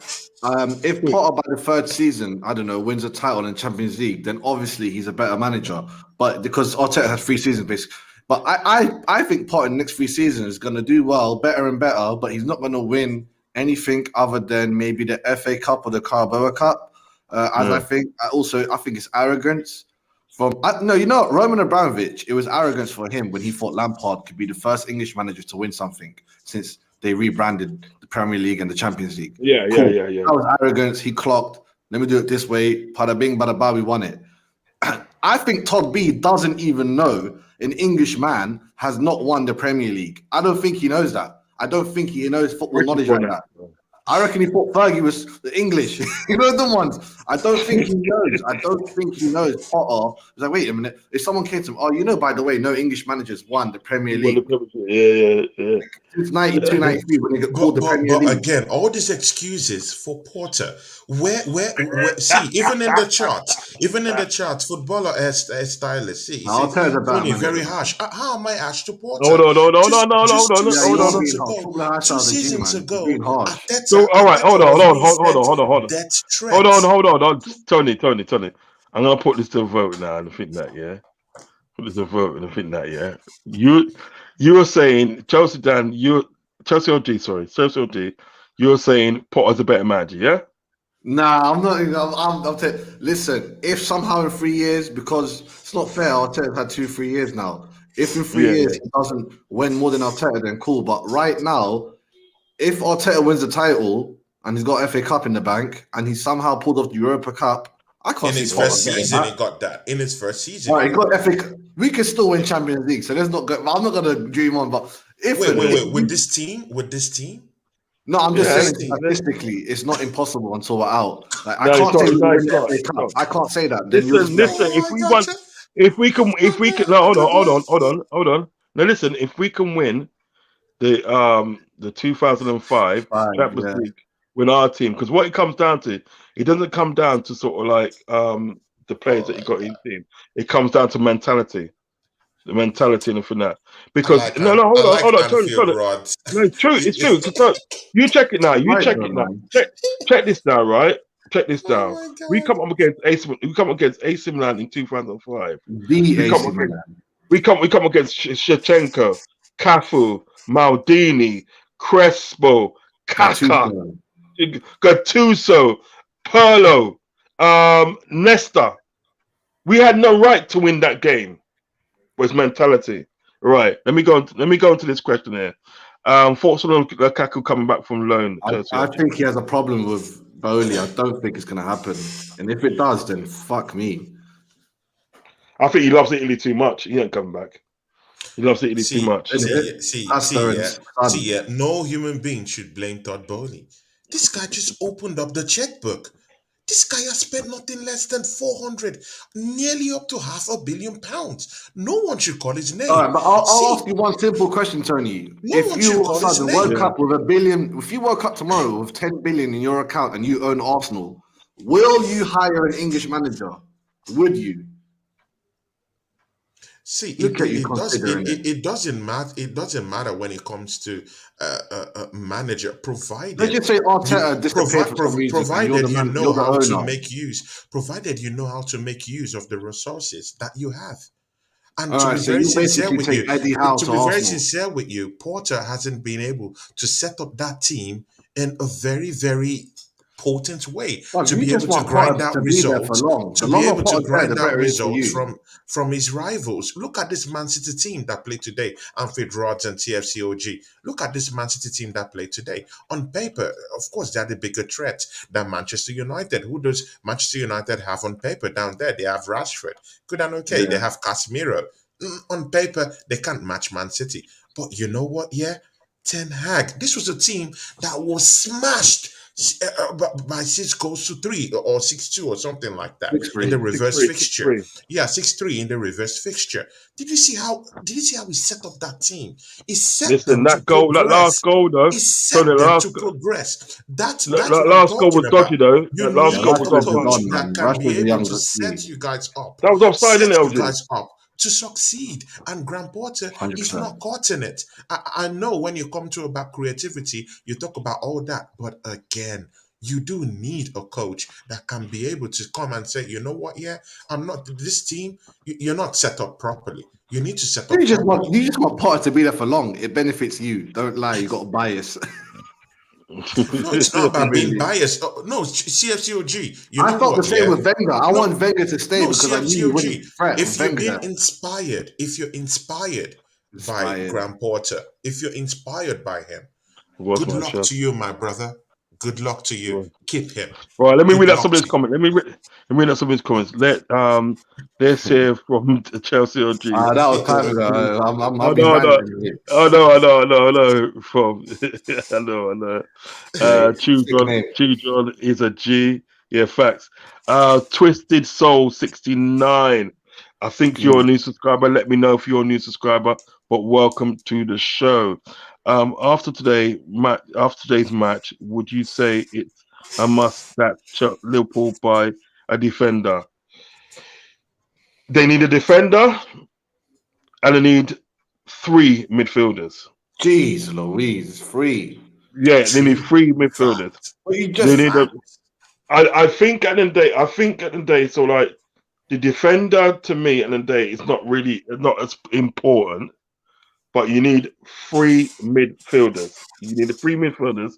if Quick. Potter by the third season, I don't know, wins a title in Champions League, then obviously he's a better manager. But because Arteta has 3 seasons, basically. But I think Potter in the next 3 seasons is going to do well, better and better, but he's not going to win anything other than maybe the FA Cup or the Carabao Cup. As Yeah. I think it's arrogance. Roman Abramovich, it was arrogance for him when he thought Lampard could be the first English manager to win something since they rebranded the Premier League and the Champions League. Yeah. Cool. Yeah. That was arrogance. He clocked. Let me do it this way. Pada bing, bada ba, we won it. I think Todd B doesn't even know an English man has not won the Premier League. I don't think he knows that. I don't think he knows football knowledge like that. I reckon he thought Fergie was the English. You know the ones. I don't think he knows. Potter. He's like, wait a minute. If someone came to him, by the way, no English managers won the Premier League. Yeah. Since 92, 93 when they got called the Premier But League. again, all these excuses for Porter. Where see, even in the charts, footballer as stylist. See, I'll tell you about Tony, man. very harsh. How am I harsh to Porter? No. Just two Yeah, you're seasons being ago. harsh. 2 seasons You're ago, being harsh. So all right, hold on. Death Hold threats. on. Tony. I'm gonna put this to a vote now and think that, yeah. Put this to a vote and think that, yeah. You were saying Chelsea Dan, Chelsea OG, you're saying Potter's a better manager, yeah? Nah, I'm not. I'm telling. Listen, if somehow in 3 years, because it's not fair, Arteta's had 2-3 years now. If in 3 years he doesn't win more than Arteta, then cool. But right now, if Arteta wins the title and he's got FA Cup in the bank and he somehow pulled off the Europa Cup, I can't In see his Potter first getting season, that. he got that. In his first season. All right, he got FA Cup. We can still win Champions League, so let's not go. I'm not gonna dream on, but if Wait. With this team? No, I'm just Yeah, saying See, statistically, it's not impossible until we're out. Like I no, it's can't say not. we No, win it's the not. FA It's Cup. not. I can't say that. Then you'll just Listen, be like, listen. oh, If I we want, gotcha. if we can, My no, man, good man. hold on. Now listen, if we can win the 2005 fine, Champions yeah. League with our team, because what it comes down to, it doesn't come down to sort of like the players Oh that you my got in God. the team. It comes down to mentality, the mentality and everything that. Because I like hold on, Anfield Tony. Rods. No, it's true, it's true. Because you check it now, you Right check though, it now. man. Check this now, right? Check this Oh down. my We God. come up against AC. We come against AC Milan in 2005. The We come AC against Milan. we come against Shevchenko, Cafu, Maldini, Crespo, Kaká, Gattuso. Gattuso, Pirlo, Nesta. We had no right to win that game. Was mentality. Right. Let me go into this question here. Thoughts on Lukaku coming back from loan, Chelsea? I think he has a problem with Bowley. I don't think it's gonna happen. And if it does, then fuck me. I think he loves Italy too much. He ain't coming back. He loves Italy too See, much. In see, it, yeah, see, see, Pasta and yeah, Son. see, yeah. No human being should blame Todd Bowley. This guy just opened up the checkbook. This guy has spent nothing less than 400, nearly up to £500 million. No one should call his All name. right, but I'll ask See, you one simple question, Tony. no If one you should call his woke name. Yeah. up with if you woke up tomorrow with 10 billion in your account and you own Arsenal, will you hire an English manager? Would you? See, Look at you considering it. it doesn't matter. It doesn't matter when it comes to manager, Let's just say Arteta disappeared for some reason and you're provided the you man, know you're the how to owner. make use, provided you know how to make use of the resources that you have. And All to right, be so very you sincere basically with take you, Eddie Howe to Arsenal. Porter hasn't been able to set up that team in a very, very potent way But to you be just able to want grind Potter out to be there for results, long. to The be longer able to Potter's there, grind the out better it is for results you. from his rivals. Look at this Man City team that played today, Anfield Rodz and TFCOG. Look at this Man City team that played today. On paper, of course, they're the bigger threat than Manchester United. Who does Manchester United have on paper down there? They have Rashford. Good and okay. They Yeah. have Casemiro. On paper, they can't match Man City. But you know what? Yeah, Ten Hag. This was a team that was smashed by 6 goals to 3 or 6-2 or something like that in the 6-3. reverse 6 fixture. 3. Yeah, 6-3 in the reverse fixture. Did you see how he set up that team? He set Listen, them to that last progress. goal though. He So the set them to progress. That's that what I'm last goal was talking dodgy about. though. You That last Yeah, goal need was a Rashford's a coach offside. don, that man. can be Rashford's a able young to set dude. you guys up, That was offside, set innit, you LG? guys up to succeed. And Graham Porter is 100%. not caught in it. I know when you come to about creativity, you talk about all that, but again, you do need a coach that can be able to come and say, you know what, yeah, I'm not this team. You're not set up properly. You need to set up properly. You just want Potter to be there for long. It benefits you. Don't lie, you got a bias. No, it's not about being Really. biased. Oh, no, CFCOG. You I know felt the what? same Yeah, with Wenger. I no, want Wenger to stay no, because I knew he wouldn't CFCOG. fret with Wenger there. If you're inspired by Inspired. Graham Porter, if you're inspired by him, was good my luck chest. to you, my brother. Good luck to you. Keep him. Right, let me Good read out some luck of to his you. comments. Let me read out some of his comments. Let's hear from Chelsea OG. That was time ago. I I'll be know, I know, ranting. I know. From I know. Hey, sick Children, name. Children is a G. Yeah, facts. Twisted Soul 69. I think you're a Mm. new subscriber. Let me know if you're a new subscriber. But welcome to the show. After today's match, would you say it's a must that Liverpool buy a defender? They need a defender and they need 3 midfielders. Jeez Louise, free. Yeah, they need True 3 midfielders. fact. Well, you They just need a. I think at the end of the day, so like the defender to me at the end of the day is not as important, but you need 3 midfielders. You need 3 midfielders,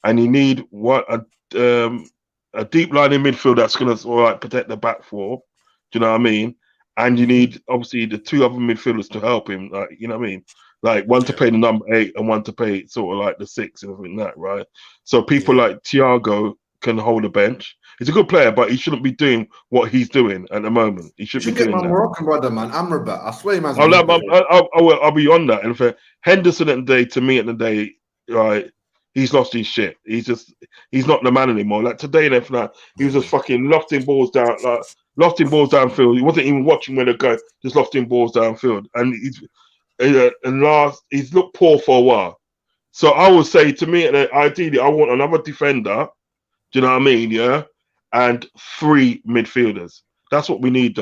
and you need a deep line in midfield that's gonna sort of like protect the back four. Do you know what I mean? And you Mhm. need obviously the 2 other midfielders to help him. Like you know what I mean? Like one to Yeah, play the number 8 and one to play sort of like the 6 and everything like that, right? So people yeah. like Thiago can hold a bench. He's a good player, but he shouldn't be doing what he's doing at the moment. He you shouldn't should be get my doing that. Moroccan brother, man, Amrabat. I swear, man's I'll, really I'll, good. I'll be on that. And for Henderson at the day, to me at the day, right, he's lost his shit. He's not the man anymore. Like today and everything, like, he was just fucking lofting balls down, like lofting balls downfield. He wasn't even watching where they go, just lofting balls downfield. And he's looked poor for a while. So I would say to me, ideally, I want another defender. Do you know what I mean? Yeah, and 3 midfielders. That's what we need,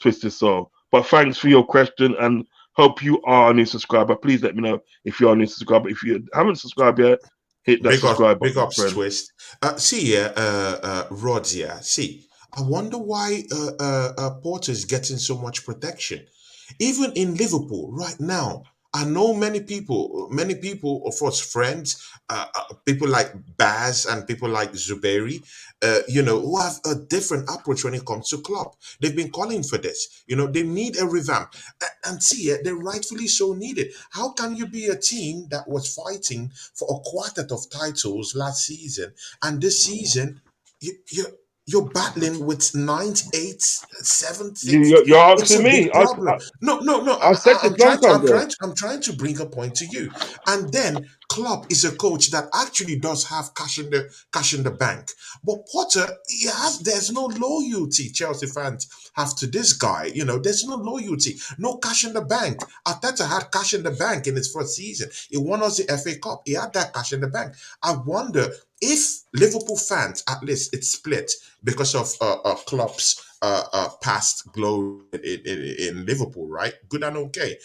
Twisted Soul. But thanks for your question, and hope you are a new subscriber. Please let me know if you're a new subscriber. If you haven't subscribed yet, hit that subscribe Big button, ups, friend. Twist. See, Rodz, yeah. See, I wonder why Porter is getting so much protection. Even in Liverpool right now, I know many people, of course, friends, people like Baz and people like Zuberi, who have a different approach when it comes to club. They've been calling for this. They need a revamp. And see, they rightfully so need it. How can you be a team that was fighting for a quartet of titles last season, and this season you're battling with ninth, eighth, seventh, sixth? You're It's asking a big me. problem. No. I said this long time ago. I'm trying to bring a point to you. And then Klopp is a coach that actually does have cash in the bank. But Potter, there's no loyalty Chelsea fans have to this guy. There's no loyalty, no cash in the bank. Arteta had cash in the bank in his first season. He won us the FA Cup. He had that cash in the bank. I wonder if Liverpool fans, at least it's split because of Klopp's past glory in Liverpool, right? Good and okay.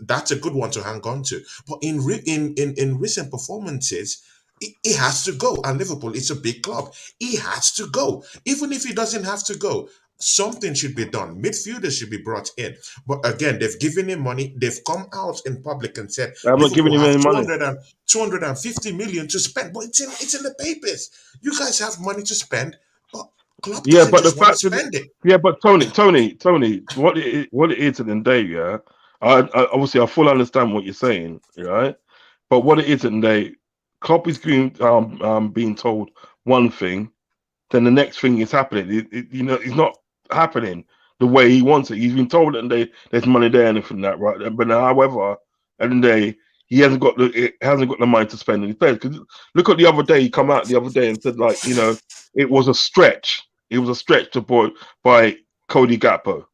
That's a good one to hang on to. But in recent performances, he has to go. And Liverpool, it's a big club. He has to go. Even if he doesn't have to go, something should be done. Midfielders should be brought in. But again, they've given him money. They've come out in public and said I'm not giving Liverpool him have any money. 250 million to spend. But it's in the papers. You guys have money to spend, but Klopp Yeah, doesn't but the just want to fact is, spend it. yeah, but Tony, what it is at the end of the day, yeah. I obviously I fully understand what you're saying, right? But what it is at the end of the day, Klopp is being told one thing, then the next thing is happening. It's not happening the way he wants it. He's been told that there's money there and everything that, right? But however, at the end of the day, he hasn't got the money to spend in his players. Because look at the other day, he come out the other day and said like, it was a stretch. It was a stretch to by Cody Gakpo,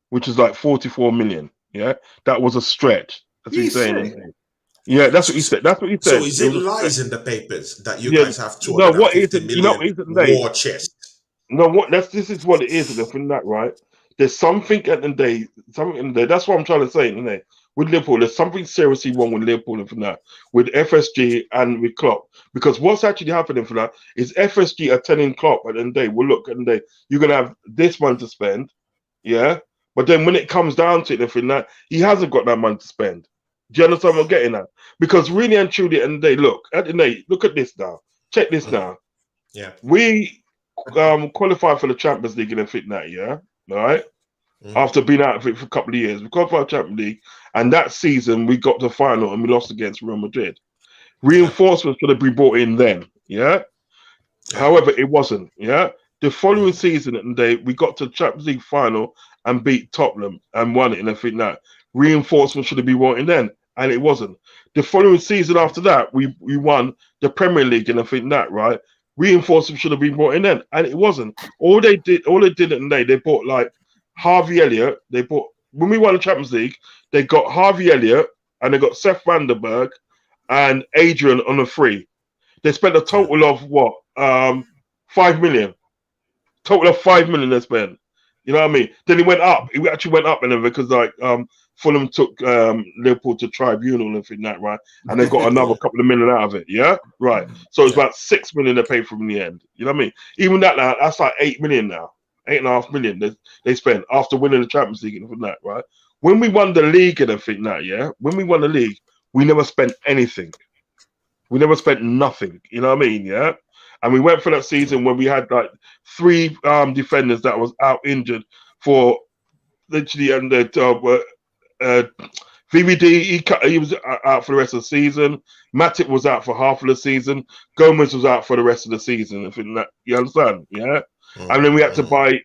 which is like 44 million. Yeah, that was a stretch. That's what he's saying. Isn't he? Yeah, that's what he said. That's what he So said. is It it was a stretch. lies in the papers that you Yeah, guys have no, what is 250 it? You know million what is it today? war chest? No, this is what it is, and from that, right? There's something at the day, something in the day. That's what I'm trying to say, isn't it? With Liverpool, there's something seriously wrong with Liverpool and from that, with FSG and with Klopp. Because what's actually happening for that is FSG are telling Klopp at the end of the day, well, look, at the end of the day, you're gonna have this money to spend, yeah. But then when it comes down to it, and from that, he hasn't got that money to spend. Do you understand what I'm getting at? Because really and truly, at the end of the day, look, at the end of the day, look at this now. Check this now. Yeah. We qualified for the Champions League in that year, all right? After being out of it for a couple of years, we qualified for the Champions League, and that season we got to the final and we lost against Real Madrid. Reinforcements should have been brought in then, yeah. However, it wasn't, yeah. The following season, at the day, we got to the Champions League final and beat Tottenham and won it, and everything that reinforcements should have been brought in then, and it wasn't. The following season after that, we won the Premier League and everything that, right? Reinforcements should have been brought in then, and it wasn't. All they did at the day, they bought like Harvey Elliott. They bought when we won the Champions League, they got Harvey Elliott and they got Seth Vandenberg and Adrian on a free. They spent a total of what? 5 million. Total of 5 million they spent. You know what I mean? Then it went up. It actually went up and then because like Fulham took Liverpool to tribunal and everything that, right? And they got another couple of million out of it, yeah? Right. So it's about 6 million they paid for in the end. You know what I mean? Even that now, that's like 8 million now. 8.5 million they spent after winning the Champions League and everything that, right? When we won the league and everything that, yeah? When we won the league, we never spent anything. We never spent nothing. You know what I mean? Yeah. And we went for that season when we had like 3 defenders that was out injured for literally, and VVD he was out for the rest of the season. Matip was out for half of the season. Gomez was out for the rest of the season. If you understand, yeah. And then we had to buy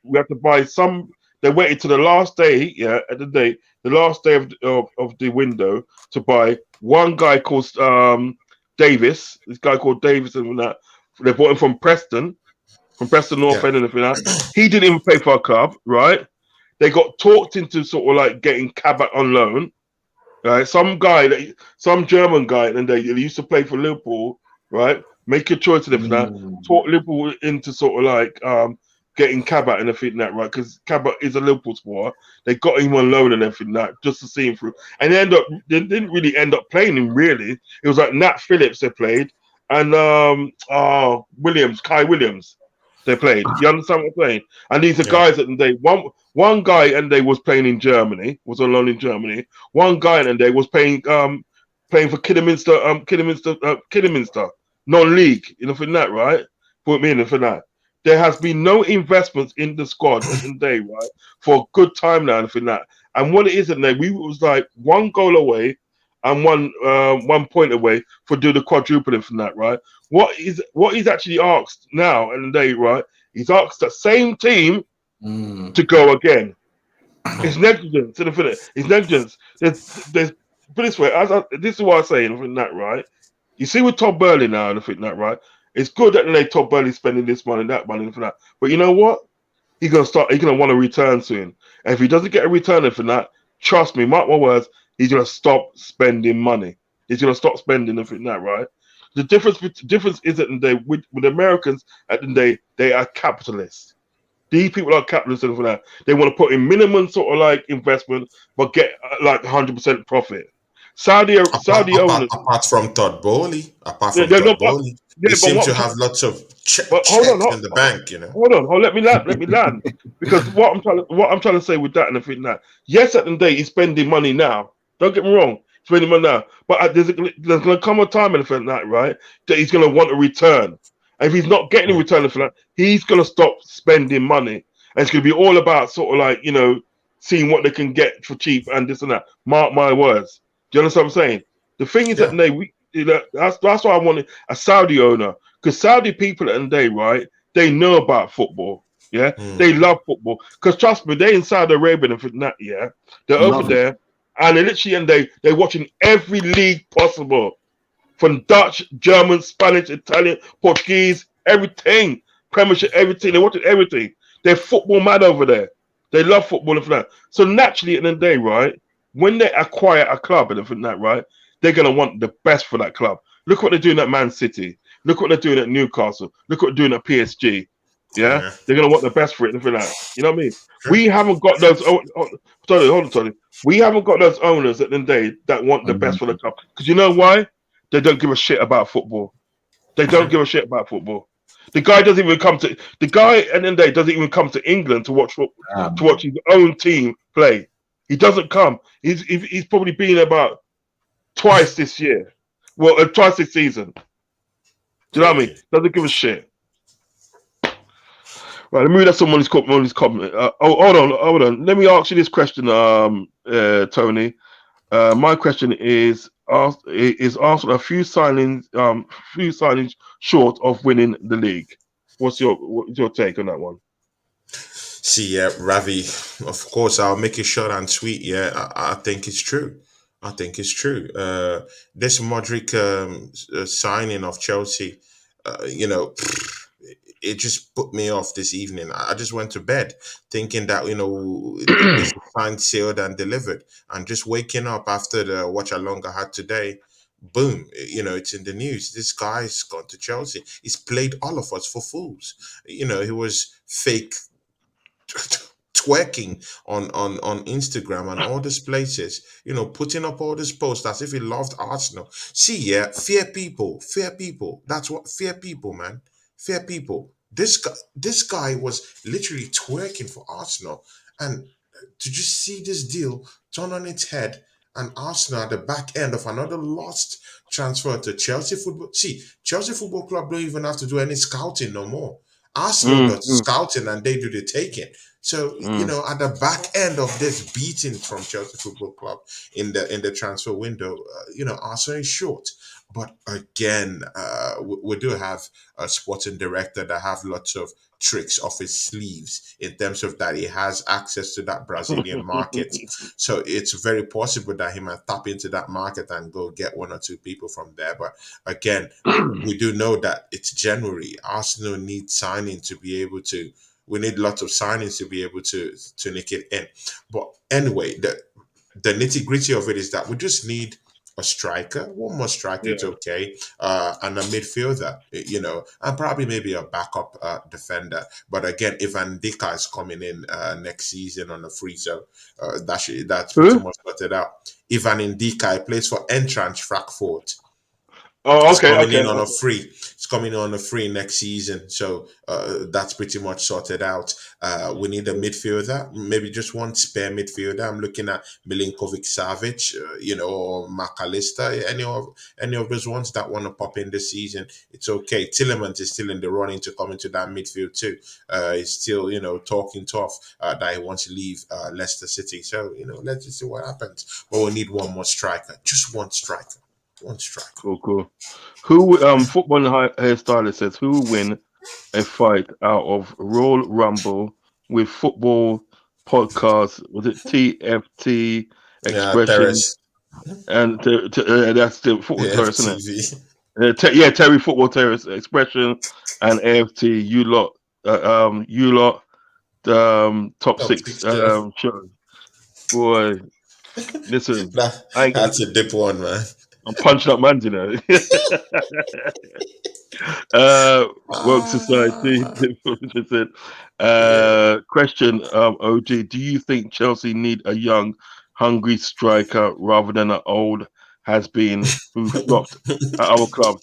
some. They waited to the last day, yeah, the last day of the window to buy one guy called Davis, this guy called Davis, and that they bought him from Preston North Yeah. End and everything like that. He didn't even play for our club, right? They got talked into sort of like getting Cabot on loan. Right, some German guy, and they used to play for Liverpool, right? Make your choice and everything. That Mm. talk Liverpool into sort of like getting Cabot and everything that, right? Because Cabot is a Liverpool supporter. They got him on loan and everything that just to see him through. And they didn't really end up playing him really. It was like Nat Phillips they played, and Kai Williams they played. You understand what I'm saying? And these are Yeah. guys that they one guy and they was playing in Germany, was on loan in Germany. One guy and they was playing for Kidderminster non-league, you know, for that, right? Put me in for that. There has been no investments in the squad at the day, right, for a good time now, and for that. And what it is, and we was like one goal away and one point away for do the quadruple from that, right? What he's actually asked now and the day, right? He's asked the same team Mm. to go again. It's negligence, isn't it? It's negligence. There's put this way, this is what I say, and I think that, right? You see with Todd Burley now, and I think that, right? It's good that they Todd Burley spending this money, that money, and for that. But you know what? He's gonna want a return soon. And if he doesn't get a return for that, trust me, mark my words, he's gonna stop spending money. He's gonna stop spending and that, right? The difference is that with Americans at the day they are capitalists. These people are capitalists and for that. They want to put in minimum sort of like investment, but get like 100% profit. Saudi owners, Apart from Todd Bowley, they're not. he Yeah, but seems to have lots of hold on, checks in the bank, you know. hold on, let me land. Because what I'm trying to say with that and everything that, yes, at the end of the day, he's spending money now. Don't get me wrong, spending money now. But there's gonna come a time and everything that, right, that he's gonna want a return. And if he's not getting a Mm. return for that, he's gonna stop spending money. And it's gonna be all about sort of like, seeing what they can get for cheap and this and that. Mark my words. Do you understand what I'm saying? The thing is Yeah. that that's why I wanted a Saudi owner, because Saudi people at the end of the day, right? They know about football. Yeah, they Mm. love football. Because trust me, they in Saudi Arabia and for that. Yeah, they're over Love it. there, and they literally and they're watching every league possible, from Dutch, German, Spanish, Italian, Portuguese, everything, Premiership, everything. They're watching everything. They're football mad over there. They love football and for that. So naturally, at the end of the day, right, when they acquire a club and for that, right, they're gonna want the best for that club. Look what they're doing at Man City. Look what they're doing at Newcastle. Look what they're doing at PSG. Yeah, Yeah. they're gonna want the best for it and for that. You know what I mean? Sure. We haven't got those. Sorry, hold on, sorry. We haven't got those owners at the end of the day that want the best for the Mm. club. Because you know why? They don't give a shit about football. They don't give a shit about football. The guy at the end of the day doesn't even come to England to watch to watch his own team play. He doesn't come. He's probably been about twice this year. Well, twice this season. Do you know what I mean? Okay. Doesn't give a shit. Right, let me read out someone's comment. Hold on. Let me ask you this question, Tony. My question is Arsenal a few signings short of winning the league? What's your take on that one? See, yeah, Ravi, of course, I'll make it short and sweet. Yeah, I think it's true. I think it's true. This Modric signing of Chelsea, you know, it just put me off this evening. I just went to bed thinking that, this is signed, sealed, and delivered. And just waking up after the watch along I had today, boom, it's in the news. This guy's gone to Chelsea. He's played all of us for fools. He was fake twerking on Instagram and all these places, putting up all these posts as if he loved Arsenal. See, yeah, fair people. That's what fair people, man. Fair people. This guy was literally twerking for Arsenal, and to just see this deal turn on its head, and Arsenal at the back end of another lost transfer to Chelsea football. See, Chelsea Football Club don't even have to do any scouting no more. Arsenal Mm, does mm, scouting and they do the taking. So, mm. at the back end of this beating from Chelsea Football Club in the transfer window, Arsenal is short. But again, we do have a sporting director that have lots of tricks off his sleeves in terms of that he has access to that Brazilian market. So it's very possible that he might tap into that market and go get one or two people from there. But again, we do know that it's January. Arsenal need signing to be able to. We need lots of signings to be able to nick it in. But anyway, the nitty gritty of it is that we just need a striker, one more striker, it's Yeah. okay, and a midfielder, and probably maybe a backup defender. But again, Ivan Dika is coming in next season on a free, so that's pretty Who? much sorted out. Ivan Ndika plays for Eintracht Frankfurt. Oh, It's okay, coming okay. in on a free. It's coming on a free next season, so that's pretty much sorted out. We need a midfielder, maybe just one spare midfielder. I'm looking at Milinkovic Savic, or McAllister. Any of those ones that want to pop in this season, it's okay. Tillemans is still in the running to come into that midfield too. He's still, talking tough that he wants to leave Leicester City. So let's just see what happens. But we need one more striker, just one striker, one striker. Cool, cool. Who football hairstylist says who will win a fight out of Royal Rumble with football podcast? Was it TFT Yeah, expression Terrace. and that's the football terrace, isn't AFTV. it? Yeah, Terry football terrace expression and AFT. You lot, top Top six six show. show. Boy, listen, That, I ain't gonna. that's a dip one, man. I'm punching up man, you know. Woke society. Ah, Just said, yeah. question, OG, do you think Chelsea need a young, hungry striker rather than an old has been who flopped at our clubs?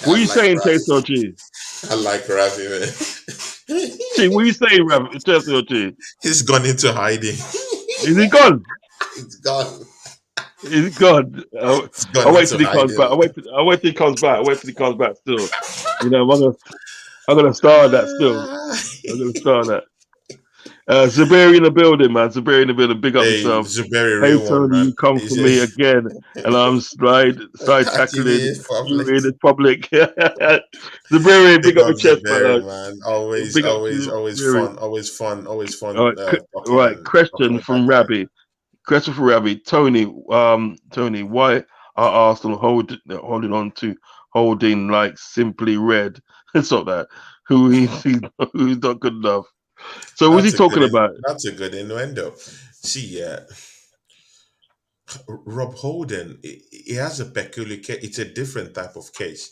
What I are you like saying, Chelsea Ravi. OG? I like Ravi, man. See, what are you saying, Chelsea OG? He's gone into hiding. Is he gone? It's gone. Is he gone? It's I'll gone wait into till he comes back. hiding. I'll wait till he comes back. I'll wait till he comes back still. I'm gonna star that still. Ah. I'm gonna star that. Zaberi in the building, man. Zaberi in the building. Big up Hey, yourself. it's a very Hey real one, Tony, man. you come for He's me again, and I'm side attacking tackling me you public. in the public. Zaberi, Big big up your up the chest, berry, man. man. Always, Big up to always, you, always Zaberi. fun. Always fun. Always All fun. right, Talking right. and talking Question about from that. Rabbi. Question for Rabbi. Tony, why are Arsenal holding on to holding like simply red? It's not that. Who's not good enough. So what's he That's a good. talking about? That's a good innuendo. See, Rob Holden, he has a peculiar case. It's a different type of case.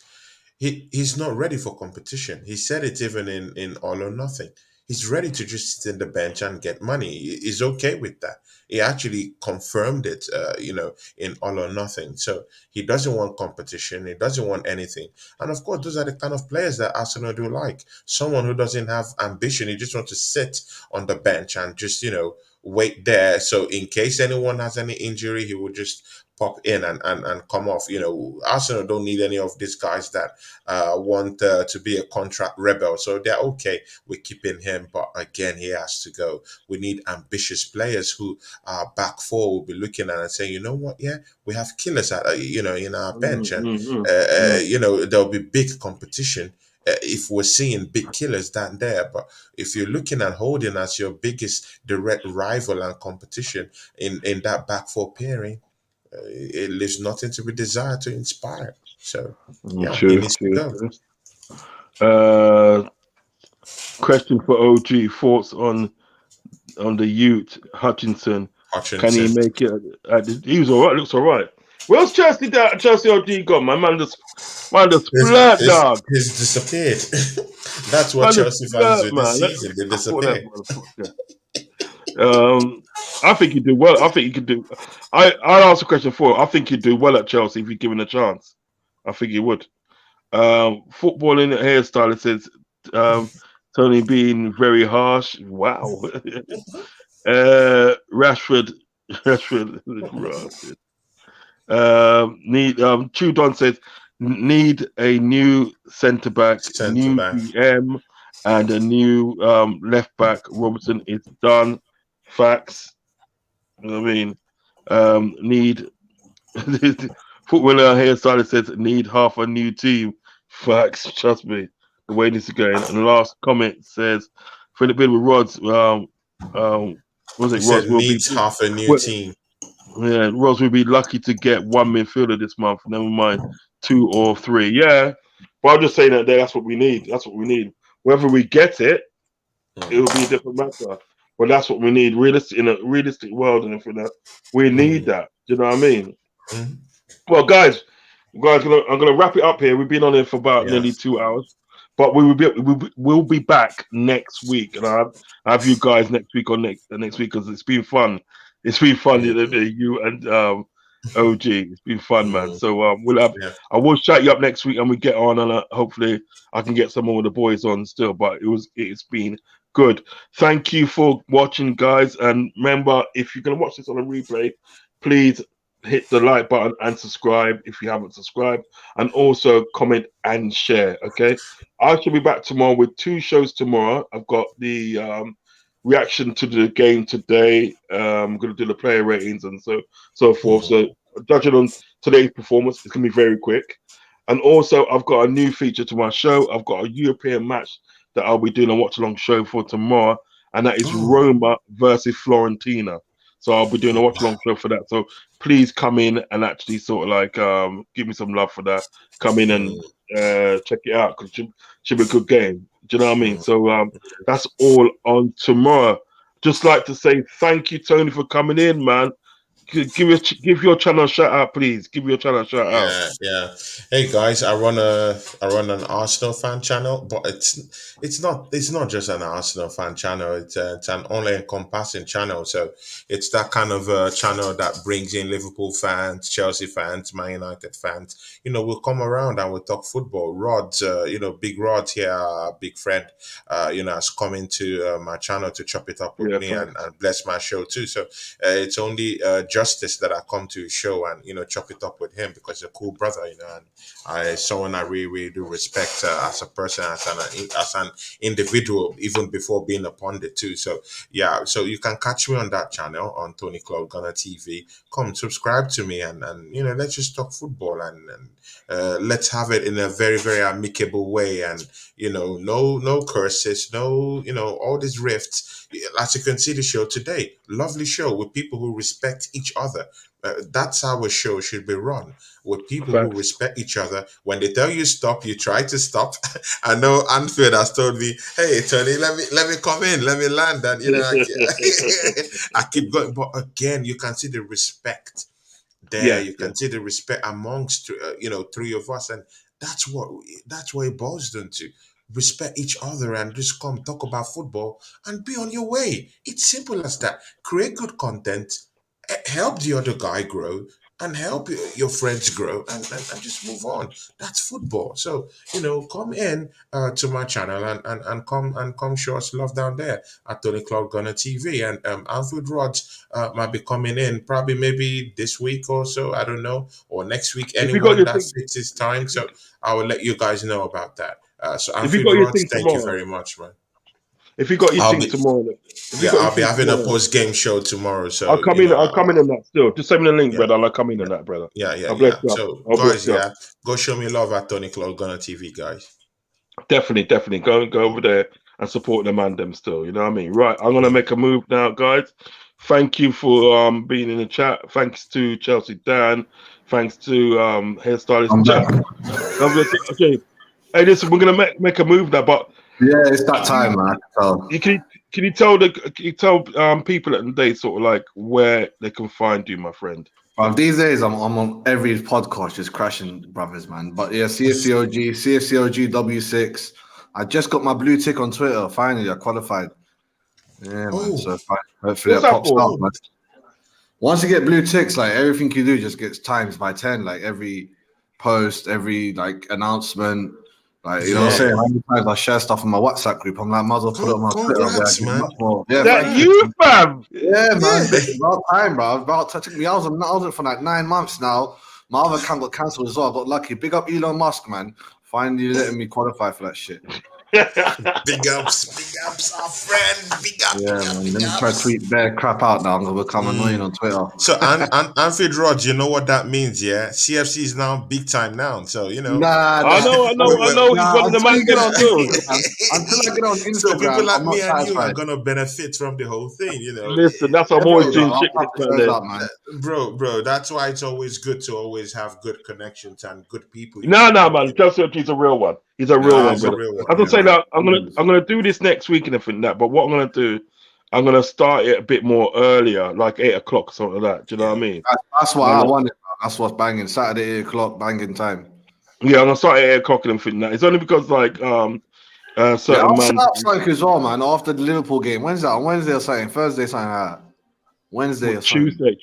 He's not ready for competition. He said it even in All or Nothing. He's ready to just sit in the bench and get money. He's okay with that. He actually confirmed it, in All or Nothing. So he doesn't want competition. He doesn't want anything. And of course, those are the kind of players that Arsenal do like. Someone who doesn't have ambition. He just wants to sit on the bench and just, wait there. So in case anyone has any injury, he will just pop in and come off. Arsenal don't need any of these guys that want to be a contract rebel. So they're okay with keeping him. But again, he has to go. We need ambitious players who are back four will be looking at and saying, you know what, yeah, we have killers in our bench. And, Mm. there'll be big competition. If we're seeing big killers down there, but if you're looking at holding as your biggest direct rival and competition in that back four pairing, it leaves nothing to be desired to inspire. So, yeah, he True, needs to true, go. true. Uh, question for OG: thoughts on the Ute Hutchinson? Can he Hutchinson. make it? He was all right. Looks all right. Where's Chelsea? Chelsea OG gone? Man, just flirt, dog. He's disappeared. That's what Man, just Chelsea fans flirt, do this man. season. They Call that disappear. motherfucker. I think he'd do well. I think he could do. I'll ask a question for. I think he'd do well at Chelsea if he's given a chance. I think he would. Footballing hairstylist says Tony being very harsh. Wow. Rashford, Rashford. Chudon says need a new centre back, Centre new back. DM, and a new left back. Robertson is done. Facts. I mean, need Footballer hairstylist says need half a new team. Facts, trust me. The way this is going. And the last comment says, Philip Bill with Rods. Was He it said Rods will be? needs half a new Well, team. yeah, Rods will be lucky to get one midfielder this month. Never mind 2 or 3. Yeah, but I'm just saying that that's what we need. That's what we need. Whether we get it, it will be a different matter. But that's what we need. Realistic in a realistic world and everything. We need Mm, that. Do you know what I mean? mm, Well, guys, I'm gonna wrap it up here. We've been on it for about yeah. nearly 2 hours, but we'll be back next week, and I have you guys next week or next week because it's been fun. It's been fun, Mm, you and OG. It's been fun, man. mm, So we'll have. yeah. I will chat you up next week, and we get on, and hopefully I can get some more of the boys on still. But it's been good. Thank you for watching, guys, and remember if you're gonna watch this on a replay, please hit the like button and subscribe if you haven't subscribed, and also comment and share. Okay, I shall be back tomorrow with 2 shows tomorrow. I've got the reaction to the game today. I'm going to do the player ratings and so forth. Mm, So judging on today's performance, it's going to be very quick. And also, I've got a new feature to my show. I've got a European match that I'll be doing a watch along show for tomorrow, and that is oh, Roma versus Florentina. So I'll be doing a watch along show for that. So please come in and actually sort of like give me some love for that. Come in and mm, check it out because should be a good game. Do you know what I mean? mm. So that's all on tomorrow. Just like to say thank you, Tony, for coming in, man. Give your channel a shout out, please. Give your channel a shout out. Yeah, yeah. Hey guys, I run an Arsenal fan channel, but it's not just an Arsenal fan channel. It's an all encompassing channel. So it's that kind of channel that brings in Liverpool fans, Chelsea fans, Man United fans. We'll come around and we'll talk football. Rods, Big Rods here, our big friend, has come into my channel to chop it up with Yeah, me thanks. and bless my show too. So it's only justice that I come to his show and chop it up with him because he's a cool brother, and someone I really really do respect as a person, as an individual, even before being a pundit too. So yeah, so you can catch me on that channel on Tony Cloud Gunner TV. Come subscribe to me and let's just talk football and let's have it in a very very amicable way and no curses, no all these rifts. As you can see the show today, lovely show with people who respect each other. That's how a show should be run, with people who Thanks. respect each other. When they tell you stop, you try to stop. I know Anfield has told me, "Hey Tony, let me come in, let me land," and I keep going. But again, you can see the respect there. Yeah, You yeah. can see the respect amongst three of us, and that's what it boils down to. Respect each other and just come talk about football and be on your way. It's simple as that. Create good content, help the other guy grow, and help your friends grow, and just move on. That's football. So come in to my channel and come show us love down there at Tony Cloud Gunner TV. And Anfield Rods might be coming in probably maybe this week or so, I don't know, or next week, If you got anyone your that thing, fits his time. So I will let you guys know about that. So if you Anfield got your Rods, thing thank you tomorrow, very much, man. if you got your I'll thing be tomorrow, if you yeah, got your I'll be thing having a tomorrow, post game show tomorrow. I'll So come in. I'll come in on that still. Just send me the link, yeah. brother. I'll come in on that, brother. Yeah, yeah, I'll bless yeah. you up. So, I'll bless guys, you up. yeah, go show me love at Tony Cloud Gunner TV, guys. Definitely, definitely. Go over there and support the man them still. You know what I mean? Right. I'm gonna make a move now, guys. Thank you for being in the chat. Thanks to Chelsea Dan. Thanks to hairstylist I'm Jack. back. Okay. Hey, listen, we're gonna make a move now, but Yeah, it's that can you time, man. So, you can you tell people at the day sort of like where they can find you, my friend? these days I'm on every podcast just crashing brothers, man. But yeah, CFCOG W6. I just got my blue tick on Twitter. Finally, I qualified. Yeah, man. Oh, So hopefully What's that that pops for? up, man. Once you get blue ticks, like everything you do just gets times by 10. Like every post, every like announcement, like you know what I'm yeah. saying? How many times I share stuff in my WhatsApp group? I'm like, might as well put it on my Twitter where I Congrats, get man. much more. Yeah, That thank you. you, fam? Yeah, man. Yeah. It's about time, bro. About touching me. I was on it for like 9 months now. My other account got cancelled as well. I got lucky. Big up Elon Musk, man. Finally letting me qualify for that shit. Big ups, our friend. Big up, Yeah, big up, man. big Let me try to ups. tweet bare crap out now. I'm gonna become annoying on Twitter. So, Anfield Rodz, you know what that means, yeah? CFC is now big time now. So, Nah, I nah, know, I know, I know. He's one of the until man you get things on too. Instagram, until I get on so people Instagram, like I'm me not and you are satisfied. gonna benefit from the whole thing, Listen, that's why I'm always Definitely, bro. doing I'll shit with pop this the man shows there. up, man. Bro. That's why it's always good to always have good connections and good people you No, can no, know. man. Joseph, he's a real one. He's a real Nah, one, he's a brother. real one. As I Yeah, say man. that, I'm gonna do this next week and everything that. But what I'm gonna do, I'm gonna start it a bit more earlier, like 8 o'clock or something like that. Do you know what I mean? That's what I'm I gonna, wanted. That's what's banging. Saturday 8 o'clock, banging time. yeah, I'm gonna start at 8 o'clock and everything that. It's only because like Yeah, certain I'll set man. up something as well, man. After the Liverpool game, when's that? On Wednesday or something? Thursday, something like that. Wednesday or something. Tuesday.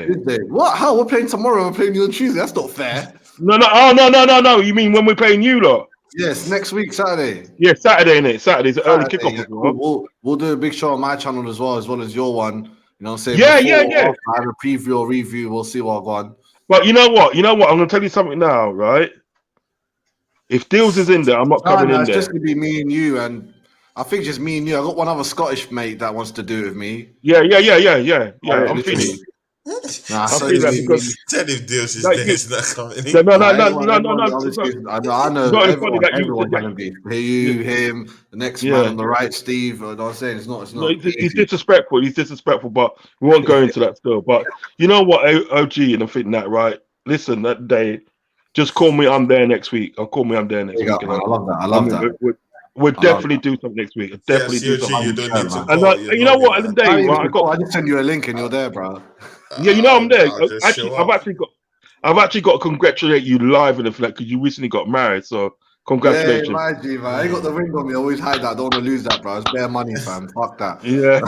Tuesday. What? How? We're playing tomorrow. We're playing you on Tuesday. That's not fair. No. Oh no. You mean when we're playing you lot? Yes, next week, Saturday. Yeah, Saturday, innit? Saturday's an early Saturday, kickoff yeah, as cool. well. We'll do a big show on my channel as well as your one. You know what I'm saying? Yeah. Before or after, I have a preview or review. We'll see what I've gone. But you know what? I'm gonna tell you something now, right? If Deals is in there, I'm not coming No, in it's just there. gonna be me and you, and I think just me and you. I got one other Scottish mate that wants to do it with me. Yeah. Yeah, I'm feeling literally. it. Nah, I'm so feeling it's that me, me, because me. Tell if Deus is like there, you, it's not coming no, in. no, no, Nah, no, everyone, no, no, everyone, no. obviously, I You know know, it's funny everyone. that you, Everyone's having beef. Hey, yeah, you, him, the next man yeah. on the right, Steve. You know what I'm saying? It's No, not he's easy. disrespectful. He's disrespectful, but we won't go into that still. But you know what, OG, and I'm thinking that, right? Listen, that day, just call me. I'm there next week. I'll call me. I'm there next Big week, up, and man. I love that. I I love mean, that. we'll I love definitely that. do something next week. I'll Yeah, definitely do COG, something. you don't need 100%, to man. And call. You you know know me, what? At the man. I day, ain't right, even call. I just send you a link and you're there, bro. yeah, you know, I'm there. I'll just Actually, show I've up. actually got, to congratulate you live and everything like because you recently got married. So Yeah, congratulations. my G, man. I ain't got the ring on me. I always hide that. I don't want to lose that, bro. It's bare money, fam. Fuck that. Yeah.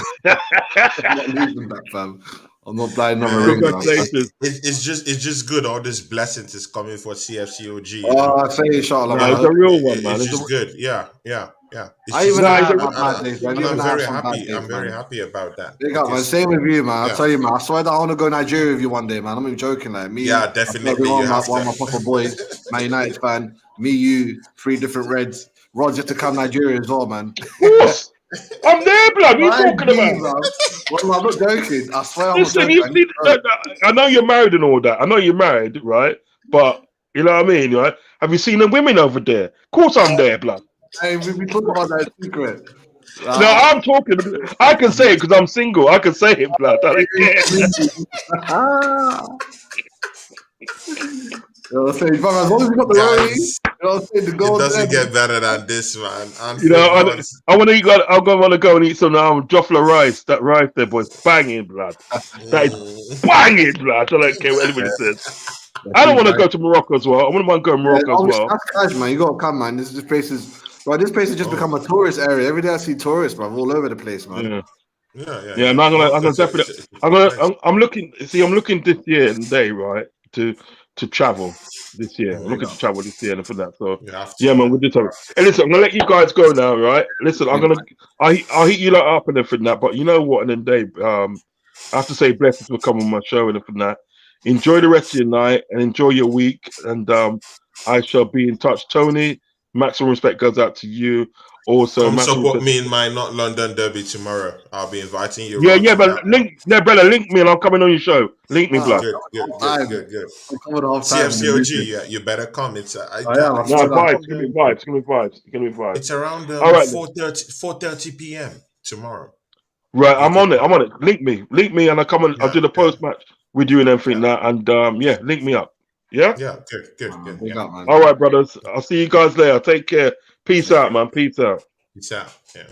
I'm not losing that, fam. I'm not buying another Man, ring, bro. Congratulations. it's just good. All this blessings is coming for CFCOG. Oh, I say inshallah, No, man. I it's hope a real one, man. It's just good. Yeah. It's I just even No, good, it's have a, my bad days, man. and Even I'm I have very some bad happy. days, I'm very man. happy about that Big up, man. because Same with you, man. I yeah, tell you, man. I swear that I want to go Nigeria with you one day, man. I'm not even joking. Like me, yeah, I feel like definitely one you of my have one of my to. proper boys, Man United fan. Me, you, three different Reds. Roger to come Nigeria as well, man. course. I'm there, blood. What are you Why talking me, about? bro? Well, I'm not joking. I swear I'm not Listen, joking. you I need see, to go. I know you're married and all that. I know you're married, right? But you know what I mean, right? Have you seen the women over there? Of course, I'm there, blood. Hey, we talk about that secret. No, Uh, I'm talking. I can say it because I'm single. I can say it, blood. I don't care. You know what I'm saying? Brother, as long as you got the Rory, you Guys, know what I'm saying? The it gold there, doesn't man. get better than this, man. You Anfield know, Rods. I want to eat. I'm gonna want to go and eat some Jofla rice. That rice there, boy, banging, blood. That is Mm. banging, blood. I don't care what Yeah, anybody says. that's I don't you, want to guys. go to Morocco as well. I want to go to Yeah, Morocco as obviously, well. that's cash, man. You gotta come, man. This place is, bro. This place has just become Oh, a tourist area. Every day I see tourists, bro, all over the place, man. Yeah. Yeah, yeah. and I'm gonna Morocco's definitely, it's a cool place. I'm looking. See, I'm looking this year and day right to travel this year. I'm Big looking to up. travel this year and for that. So, You have to, yeah, man, man. we'll do something. Hey, listen, I'm gonna let you guys go now, right? Listen, Big up. I'll hit you lot up and everything that. But you know what? And then Dave, I have to say blessings for coming on my show and everything that. Enjoy the rest of your night and enjoy your week. And I shall be in touch. Tony, maximum respect goes out to you. Also, Come maximum support respect. me in my not London derby tomorrow. I'll be inviting you Yeah, around yeah, for but that one. brother, link me and I'm coming on your show. Link me, Ah, blood. Good, I'm good, coming good, half time. good, good. I'm coming half time in the CFCOG, meeting. yeah, you better come. It's I am. I No, swear that. vibes. Give me vibes. Give me vibes. Give me vibes. it's around All right, then. 4:30 p.m. tomorrow Right, I'm UK on it. I'm time. on it. Link me, and I come and I'll Yeah, do the yeah, post match with you and everything yeah, now. And yeah, link me up. Yeah. yeah. Good. Big Yeah. up, man. All right, brothers. I'll see you guys later. Take care. Peace Take out, care. man. Peace out. Peace out. Yeah.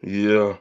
Yeah.